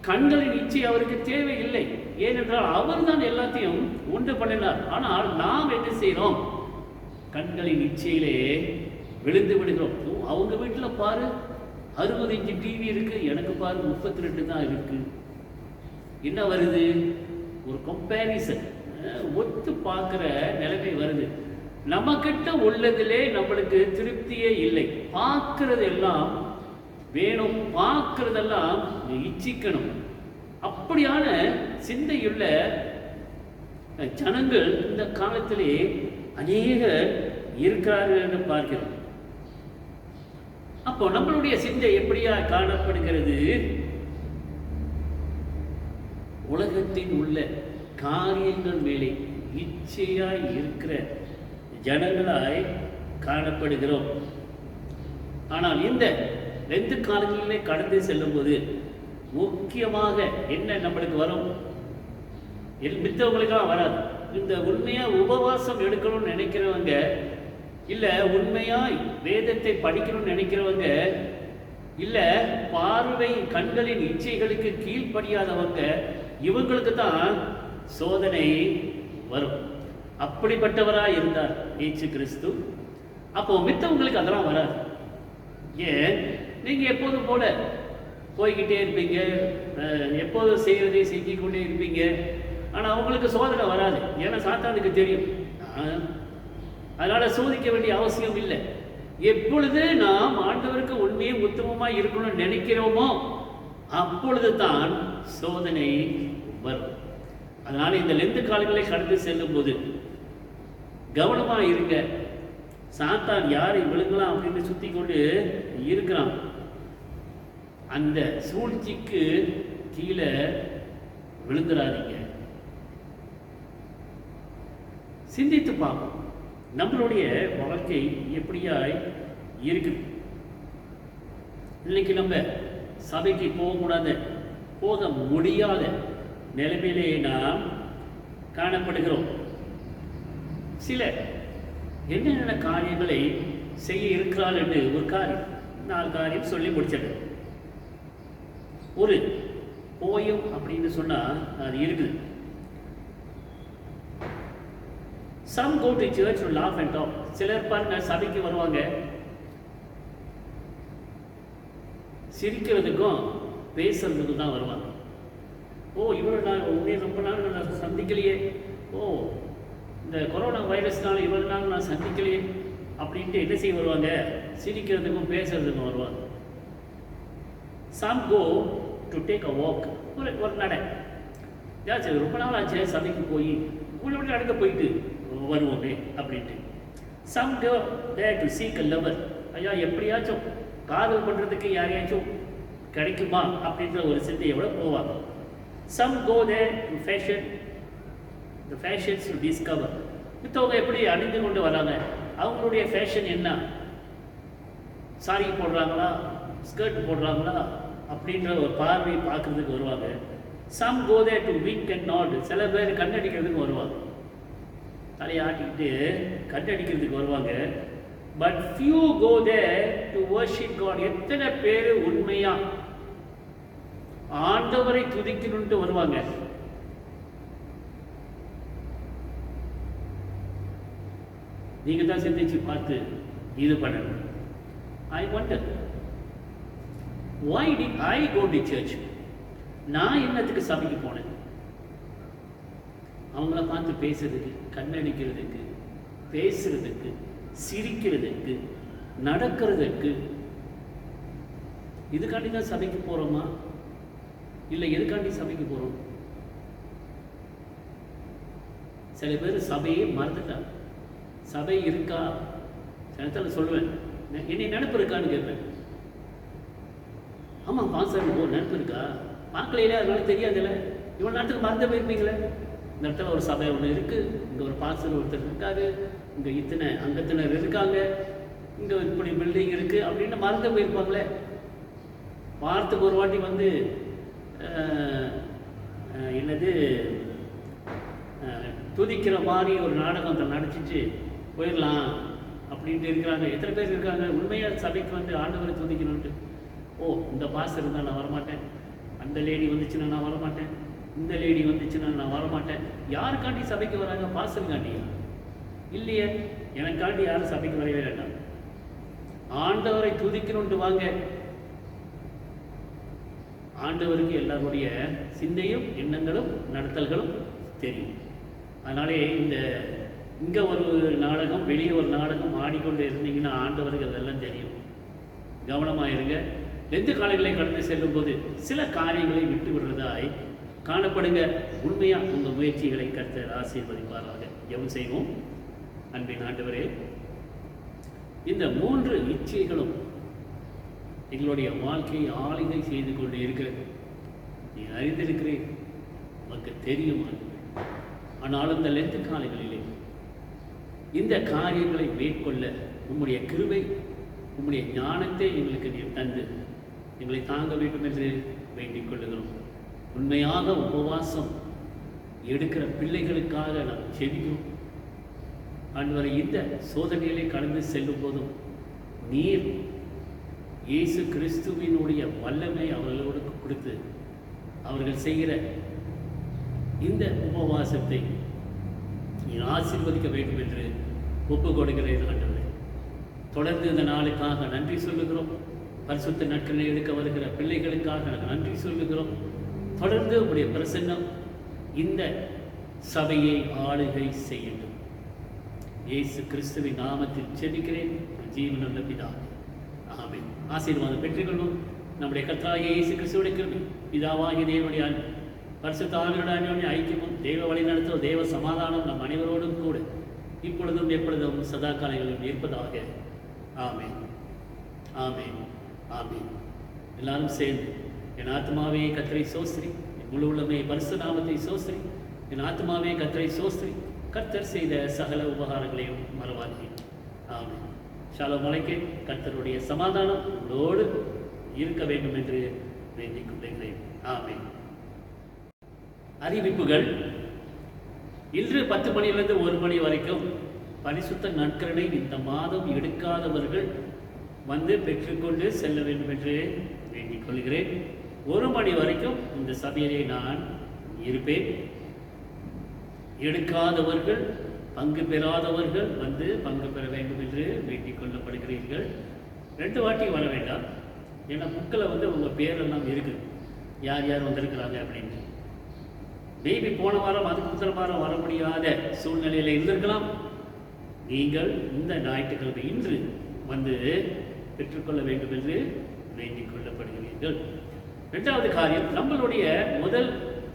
கண்களின் இச்சை அவருக்கு தேவையில்லை, ஏனென்றால் அவர் தான் எல்லாத்தையும் உண்டு பண்ணினார். ஆனால் நாம் என்ன செய்கிறோம், கண்களின் இச்சையிலே விழுந்து விடுகிறோம். அவங்க வீட்டில் பாரு 60 இன்ச்சு டிவி இருக்கு, எனக்கு பாரு 32 தான் இருக்கு. என்ன வருது, ஒரு கம்பேரிசன், ஒத்து பார்க்குற நிலைமை வருது. நம்மக்கிட்ட உள்ளதிலே நம்மளுக்கு திருப்தியே இல்லை. பார்க்கறது எல்லாம் வேணும், பார்க்கறதெல்லாம் இச்சிக்கணும். அப்படியான சிந்தையுள்ள ஜனங்கள் இந்த காலத்திலே அநேகர் இருக்கிறார்கள் என்று பார்க்கிறோம். அப்போ நம்மளுடைய சிந்தை எப்படியா காணப்படுகிறது, உலகத்தின் உள்ள காரியங்கள் மேலே இச்சையாய் இருக்கிற ஜனங்களாய் காணப்படுகிறோம். ஆனால் இந்த 2 காலங்களிலே கடந்து செல்லும் போது முக்கியமாக என்ன நம்மளுக்கு வரும், மித்தவங்களுக்கெல்லாம் வராது. இந்த உண்மையா உபவாசம் எடுக்கணும்னு நினைக்கிறவங்க, இல்லை உண்மையாய் வேதத்தை படிக்கணும்னு நினைக்கிறவங்க, இல்லை பார்வை கண்களின் இச்சைகளுக்கு கீழ்ப்படியாதவங்க, இவங்களுக்கு தான் சோதனை வரும். அப்படிப்பட்டவராக இருந்தார் இயேசு கிறிஸ்து. அப்போ மித்தவங்களுக்கு அதெல்லாம் வராது. ஏன், நீங்கள் எப்போதும் போல போய்கிட்டே இருப்பீங்க, எப்போதும் செய்வதை செஞ்சிக்கொண்டே இருப்பீங்க. ஆனால் அவங்களுக்கு சோதனை வராது, ஏன்னா சாத்தானுக்கு தெரியும். அதனால் சோதிக்க வேண்டிய அவசியம் இல்லை. எப்பொழுது நாம் ஆண்டவருக்கு உண்மையும் உத்தமமாக இருக்கணும்னு நினைக்கிறோமோ அப்பொழுது தான் சோதனை வரும். அதனால் இந்த லெந்து காலங்களை கடந்து செல்லும் போது கவனமாக இருங்க. சாத்தான் யாரை விழுங்கலாம் அப்படின்னு சுத்தி கொண்டு இருக்கிறான். அந்த சூழ்ச்சிக்கு கீழே விழுந்துடாதீங்க. சிந்தித்து பார்ப்போம், நம்மளுடைய வாழ்க்கை எப்படியாய் இருக்குது. இன்னைக்கு நம்ம சபைக்கு போகக்கூடாத, போக முடியாத நிலைமையிலே நாம் காணப்படுகிறோம். சில என்னென்ன காரியங்களை செய்ய இருக்கிறாள் என்று ஒரு காரியம், 4 காரியம் சொல்லி முடிச்சது. ஒரு போயும் அப்படின்னு சொன்னா அது இருக்குது. Some go to church to laugh and talk. சிலர் பாருங்க சபைக்கு வருவாங்க, சிரிக்கிறதுக்கும் பேசுறதுக்கும் தான் வருவாங்க. ஓ இவ்வளோ நாள் உடனே ரொம்ப நாள் நான் சந்திக்கலையே, ஓ இந்த கொரோனா வைரஸ்னால இவ்வளோ நாள் நான் சந்திக்கலையே அப்படின்ட்டு என்ன செய்ய வருவாங்க, சிரிக்கிறதுக்கும் பேசுறதுக்கும் வருவாங்க. Some go to take a walk. ஒரு நடை, சரி ரொம்ப நாள் ஆச்சு சபைக்கு போய் உங்களோட நடக்க போயிட்டு வருவோமே அப்படின்ட்டு. Some go there to seek a lover. ஐயா எப்படியாச்சும் காதல் பண்ணுறதுக்கு யாரையாச்சும் கிடைக்குமா அப்படின்ற ஒரு சிந்தையோட போவாங்க. Some go there to fashion, the fashions to discover. மித்தவங்க எப்படி அணிந்து கொண்டு வராங்க, அவங்களுடைய ஃபேஷன் என்ன, சாரி போடுறாங்களா ஸ்கர்ட் போடுறாங்களா அப்படின்ற ஒரு பார்வையை பார்க்குறதுக்கு வருவாங்க. Some go there to wink and nod. சில பேர் கண்ணடிக்கிறதுக்கு வருவாங்க, தலையாட்டிக்கிட்டு கண்ணடிக்கிறதுக்கு வருவாங்க. But few go there to worship God. எத்தனை பேர் உண்மையா ஆண்டவரை துதிக்கணும்ட்டு வருவாங்க. நீங்க தான் சிந்திச்சு பார்த்து இது பண்ணணும். I wonder, why did I go to church? நான் என்னத்துக்கு சபைக்கு போனேன்? அவங்கள பார்த்து பேசுறதுக்கு, கண்ணடிக்கிறதுக்கு, பேசுறதுக்கு, சிரிக்கிறதுக்கு, நடக்கிறதுக்கு. இதுக்காண்டி தான் சபைக்கு போறோமா, இல்லை எதுக்காண்டி சபைக்கு போறோம்? சில பேர் சபையே மறந்துட்டாங்க. சபை இருக்கா, சில நேரத்தில் சொல்லுவேன், என்னை நினைப்பு இருக்கான்னு கேட்பேன். ஆமாம் பாஸ்டர், ஓ நினைப்பு இருக்கா, பார்க்கலையில அதனால தெரியாதுல்ல, இவ்வளோ நேரத்துக்கு மறந்து போயிருப்பீங்களே. இந்த இடத்துல ஒரு சபை ஒன்று இருக்குது, இங்கே ஒரு பாஸ்டர் ஒருத்தர் இருக்காரு, இங்கே இத்தனை அங்கத்தினர் இருக்காங்க, இங்கே இப்படி பில்டிங் இருக்குது அப்படின்னு மறந்து போயிருப்பாங்களே. வாரத்துக்கு ஒரு வாட்டி வந்து என்னது துதிக்கிற மாதிரி ஒரு நாடகத்தை நடிச்சிட்டு போயிடலாம் அப்படின்ட்டு இருக்கிறாங்க. எத்தனை பேர் இருக்காங்க உண்மையாக சபைக்கு வந்து ஆண்டவரை துதிக்கணும்ட்டு? ஓ இந்த பாஸ்டர் இருந்தால் நான் வரமாட்டேன், அந்த லேடி வந்துச்சுன்னா நான் வரமாட்டேன், இந்த லேடி வந்துச்சுன்னா நான் வரமாட்டேன். யாருக்காண்டி சபைக்கு வராங்க? பாஸ்டருக்காண்டியா? இல்லையே, எனக்காண்டி யாரும் சபைக்கு வரவே வேண்டாம். ஆண்டவரை துதிக்கணும்ட்டு வாங்க. ஆண்டவருக்கு எல்லாருடைய சிந்தையும் எண்ணங்களும் நடத்தல்களும் தெரியும். அதனாலே இங்கே ஒரு நாடகம், வெளியே ஒரு நாடகம் ஆடிக்கொண்டு இருந்தீங்கன்னா ஆண்டவருக்கு அதெல்லாம் தெரியும். கவனமாக இருங்க. லெந்து காலங்களை கடந்து செல்லும் போது சில காரியங்களை விட்டு விடுறதாய் காணப்படுங்க. உண்மையாக உங்கள் முயற்சிகளை கர்த்தர் ஆசீர்வதிப்பாராக. ஜெபம் செய்வோம். அன்பின் ஆண்டவரே, இந்த 3 இச்சைகளும் எங்களுடைய வாழ்க்கையை ஆளுகை செய்து கொண்டு இருக்கிறது. நீ அறிந்திருக்கிறேன், உனக்கு தெரியும். ஆனாலும் இந்த லெந்து காலங்களிலே இந்த காரியங்களை மேற்கொள்ள உம்முடைய கிருபை, உம்முடைய ஞானத்தை எங்களுக்கு நீர் தந்து எங்களை தாங்க வேண்டும் என்று வேண்டிக் கொள்ளுகிறோம். உண்மையாக உபவாசம் எடுக்கிற பிள்ளைகளுக்காக நாம் செபிக்கிறோம். ஆண்டவரை, இந்த சோதனைகளை கடந்து செல்லும் போதும் நீர் இயேசு கிறிஸ்துவினுடைய வல்லமை அவர்களோடு கொடுத்து அவர்கள் செய்கிற இந்த உபவாசத்தை நீர் ஆசீர்வதிக்க வேண்டும் என்று ஒப்பு கொடுக்கிறேன். ஆண்டவரே, தொடர்ந்து இந்த நாளுக்காக நன்றி சொல்லுகிறோம். பரிசுத்த நாட்களை எடுக்க வருகிற பிள்ளைகளுக்காக நாங்கள் நன்றி சொல்லுகிறோம். தொடர்ந்து உங்களுடைய பிரசன்னம் இந்த சபையை ஆளுகை செய்யட்டும். இயேசு கிறிஸ்துவின் நாமத்தில் செபிக்கிறேன், ஜீவனுள்ள பிதாவே, ஆமென். ஆசீர்வாதம் பெற்றுக்கொள்வோம். நம்முடைய கர்த்தராகிய இயேசு கிறிஸ்துவுடைய கிருபை, பிதாவாகிய தேவனுடைய அன்பு, பரிசுத்த ஆவியானவருடைய ஐக்கியமும், தேவ வழி நடத்தும் தேவ சமாதானம் நம் அனைவரோடும் கூட இப்பொழுதும் எப்பொழுதும் சதா காலங்களிலும் இருப்பதாக. ஆமென், ஆமென், ஆமென். எல்லாரும் சேர்ந்து, என் ஆத்மாவே கர்த்தரை சோஸ்திரி, என் முழு உள்ளமே பரிசுத்த நாமத்தை சோஸ்திரி, என் ஆத்மாவே கர்த்தரை சோஸ்திரி, கர்த்தர் செய்த சகல உபகாரங்களையும் மறவாதே. ஆமென். ஷாலோம் அலைக்கும். கர்த்தருடைய சமாதானம் உங்களோடு இருக்க வேண்டும் என்று வேண்டிக் கொள்கிறேன். ஆமென். அறிவிப்புகள். இன்று 10 மணியிலிருந்து 1 மணி வரைக்கும் பரிசுத்த நற்கருணை இந்த மாதம் எடுக்காதவர்கள் வந்து பெற்றுக்கொண்டு செல்ல வேண்டும் என்று வேண்டிக் கொள்கிறேன். 1 மணி வரைக்கும் இந்த சபையிலே நான் இருப்பேன். எடுக்காதவர்கள், பங்கு பெறாதவர்கள் வந்து பங்கு பெற வேண்டும் என்று வேண்டிக் கொள்ளப்படுகிறீர்கள். 2 வாட்டி வர வேண்டாம். ஏன்னா புக்கில் வந்து உங்கள் பேரெல்லாம் இருக்குது, யார் யார் வந்திருக்கிறாங்க அப்படின்னு. மேபி போன வாரம் அதுக்கு முதல் வாரம் வர முடியாத சூழ்நிலையில் இருந்திருக்கலாம். நீங்கள் இந்த ஞாயிற்றுக்கிழமை இன்று வந்து பெற்றுக்கொள்ள வேண்டும் என்று வேண்டிக் கொள்ளப்படுகிறீர்கள். 2வது காரியம், நம்மளுடைய முதல்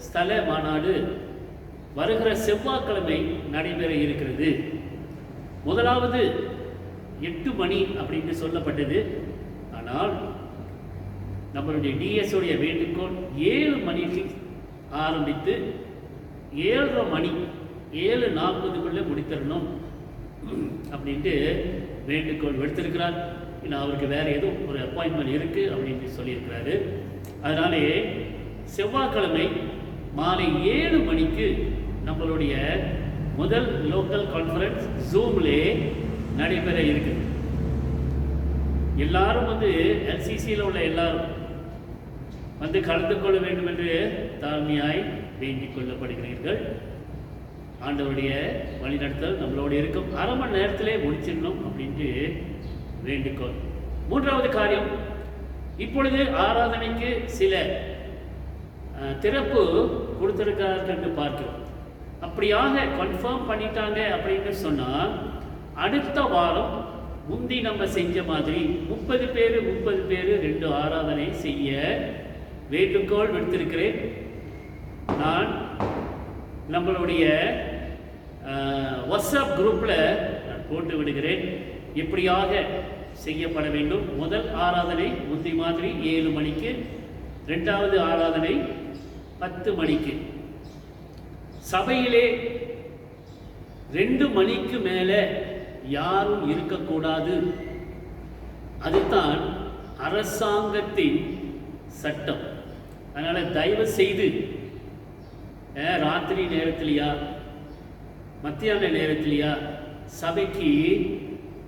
ஸ்தல மாநாடு வருகிற செவ்வாய்க்கிழமை நடைபெற இருக்கிறது. முதலாவது 8 மணி அப்படின்னு சொல்லப்பட்டது. ஆனால் நம்மளுடைய டிஎஸ்ஓடைய வேண்டுகோள் 7 மணிக்கு ஆரம்பித்து 7:30 மணி 7:40க்குள்ளே முடித்திடணும் அப்படின்ட்டு வேண்டுகோள் விடுத்திருக்கிறார். இல்லை அவருக்கு வேறு எதுவும் ஒரு அப்பாயின்மெண்ட் இருக்குது அப்படின்ட்டு சொல்லியிருக்கிறாரு. அதனாலே செவ்வாய்க்கிழமை மாலை 7 மணிக்கு நம்மளுடைய முதல் லோக்கல் கான்ஃபரன்ஸ் ஜூம்லே நடைபெற இருக்குது. எல்லாரும் வந்து எல்சிசியில் உள்ள எல்லாரும் வந்து கலந்து கொள்ள வேண்டும் என்று தாழ்மையாய் வேண்டிக் கொள்ளப்படுகிறீர்கள். ஆண்டவருடைய வழிநடத்தல் நம்மளோடு இருக்கும். 1/2 மணி நேரத்திலே முடிச்சிடணும் அப்படின்ட்டு வேண்டுகோள். 3வது காரியம், இப்பொழுது ஆராதனைக்கு சில திறப்பு கொடுத்திருக்கிறார்கள் என்று பார்க்கிறோம். அப்படியாக கன்ஃபார்ம் பண்ணிட்டாங்க அப்படின்னு சொன்னால் அடுத்த வாரம் முந்தி நம்ம செஞ்ச மாதிரி 30 பேர் 2 ஆராதனை செய்ய வேண்டுகோள் விடுத்திருக்கிறேன். நான் நம்மளுடைய வாட்ஸ்அப் குரூப்பில் போட்டு விடுகிறேன். எப்படியாக செய்யப்பட வேண்டும். முதல் ஆராதனை முந்தி மாதிரி 7 மணிக்கு, 2வது ஆராதனை 10 மணிக்கு. சபையிலே 2 மணிக்கு மேலே யாரும் இருக்கக்கூடாது. அதுதான் அரசாங்கத்தின் சட்டம். அதனால் தயவு செய்து ராத்திரி நேரத்திலையா மத்தியான நேரத்திலையா சபைக்கு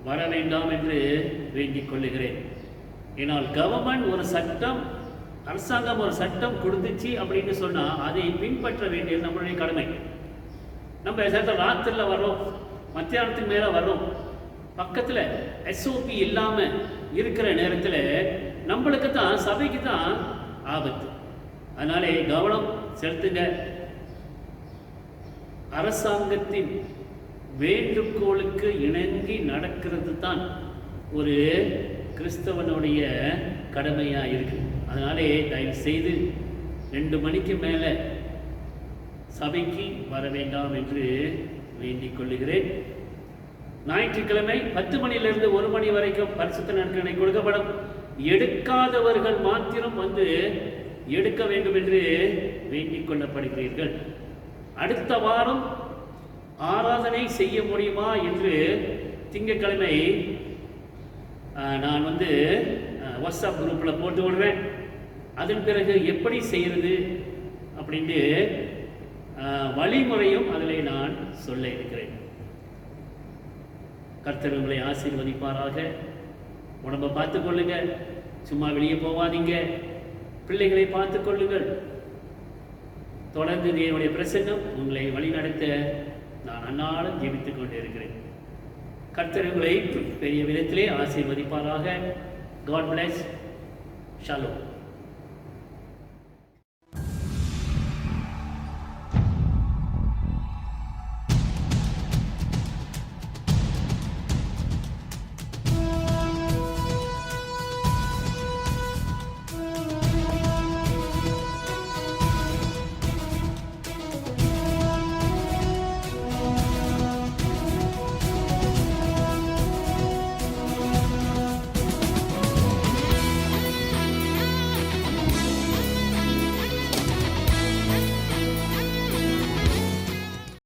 வர வேண்டாம் என்று வேண்டிக் கொள்ளுகிறேன். ஏன்னால் கவர்மெண்ட் ஒரு சட்டம், அரசாங்கம் ஒரு சட்டம் கொடுத்துச்சு அப்படின்னு சொன்னால் அதை பின்பற்ற வேண்டியது நம்மளுடைய கடமை. நம்ம ராத்திரியில் வரோம், மத்தியானத்துக்கு மேலே வரோம், பக்கத்தில் எஸ்ஓபி இல்லாமல் இருக்கிற நேரத்தில் நம்மளுக்கு தான், சபைக்கு தான் ஆபத்து. அதனாலே கவனம் செலுத்துங்க. அரசாங்கத்தின் வேண்டுகோளுக்கு இணங்கி நடக்கிறது தான் ஒரு கிறிஸ்தவனுடைய கடமையாக இருக்கு. அதனாலே தயவு செய்து 2 மணிக்கு மேலே சபைக்கு வர வேண்டாம் என்று வேண்டிக் கொள்ளுகிறேன். ஞாயிற்றுக்கிழமை 10 மணியிலிருந்து 1 மணி வரைக்கும் பரிசுத்த நற்கருணை கொடுக்கப்படும். எடுக்காதவர்கள் மாத்திரம் வந்து எடுக்க வேண்டும் என்று வேண்டிக் கொள்ளப்படுகிறீர்கள். அடுத்த வாரம் ஆராதனை செய்ய முடியுமா என்று திங்கட்கிழமை நான் வந்து வாட்ஸ்அப் குரூப்பில் போட்டு விடுறேன். அதன் பிறகு எப்படி செய்கிறது அப்படின்ட்டு வழிமுறையும் அதில் நான் சொல்ல இருக்கிறேன். கர்த்தர் உங்களை ஆசீர்வதிப்பாராக. உடம்பை பார்த்து கொள்ளுங்க, சும்மா வெளியே போவாதீங்க, பிள்ளைகளை பார்த்து கொள்ளுங்கள். தொடர்ந்து என்னுடைய பிரசங்கம் உங்களை வழிநடத்த நான் அன்னாலும் ஜெபித்துக் கொண்டு இருக்கிறேன். கர்த்தர் உங்களை பெரிய விதத்திலே ஆசீர்வதிப்பாராக. God bless. Shalom.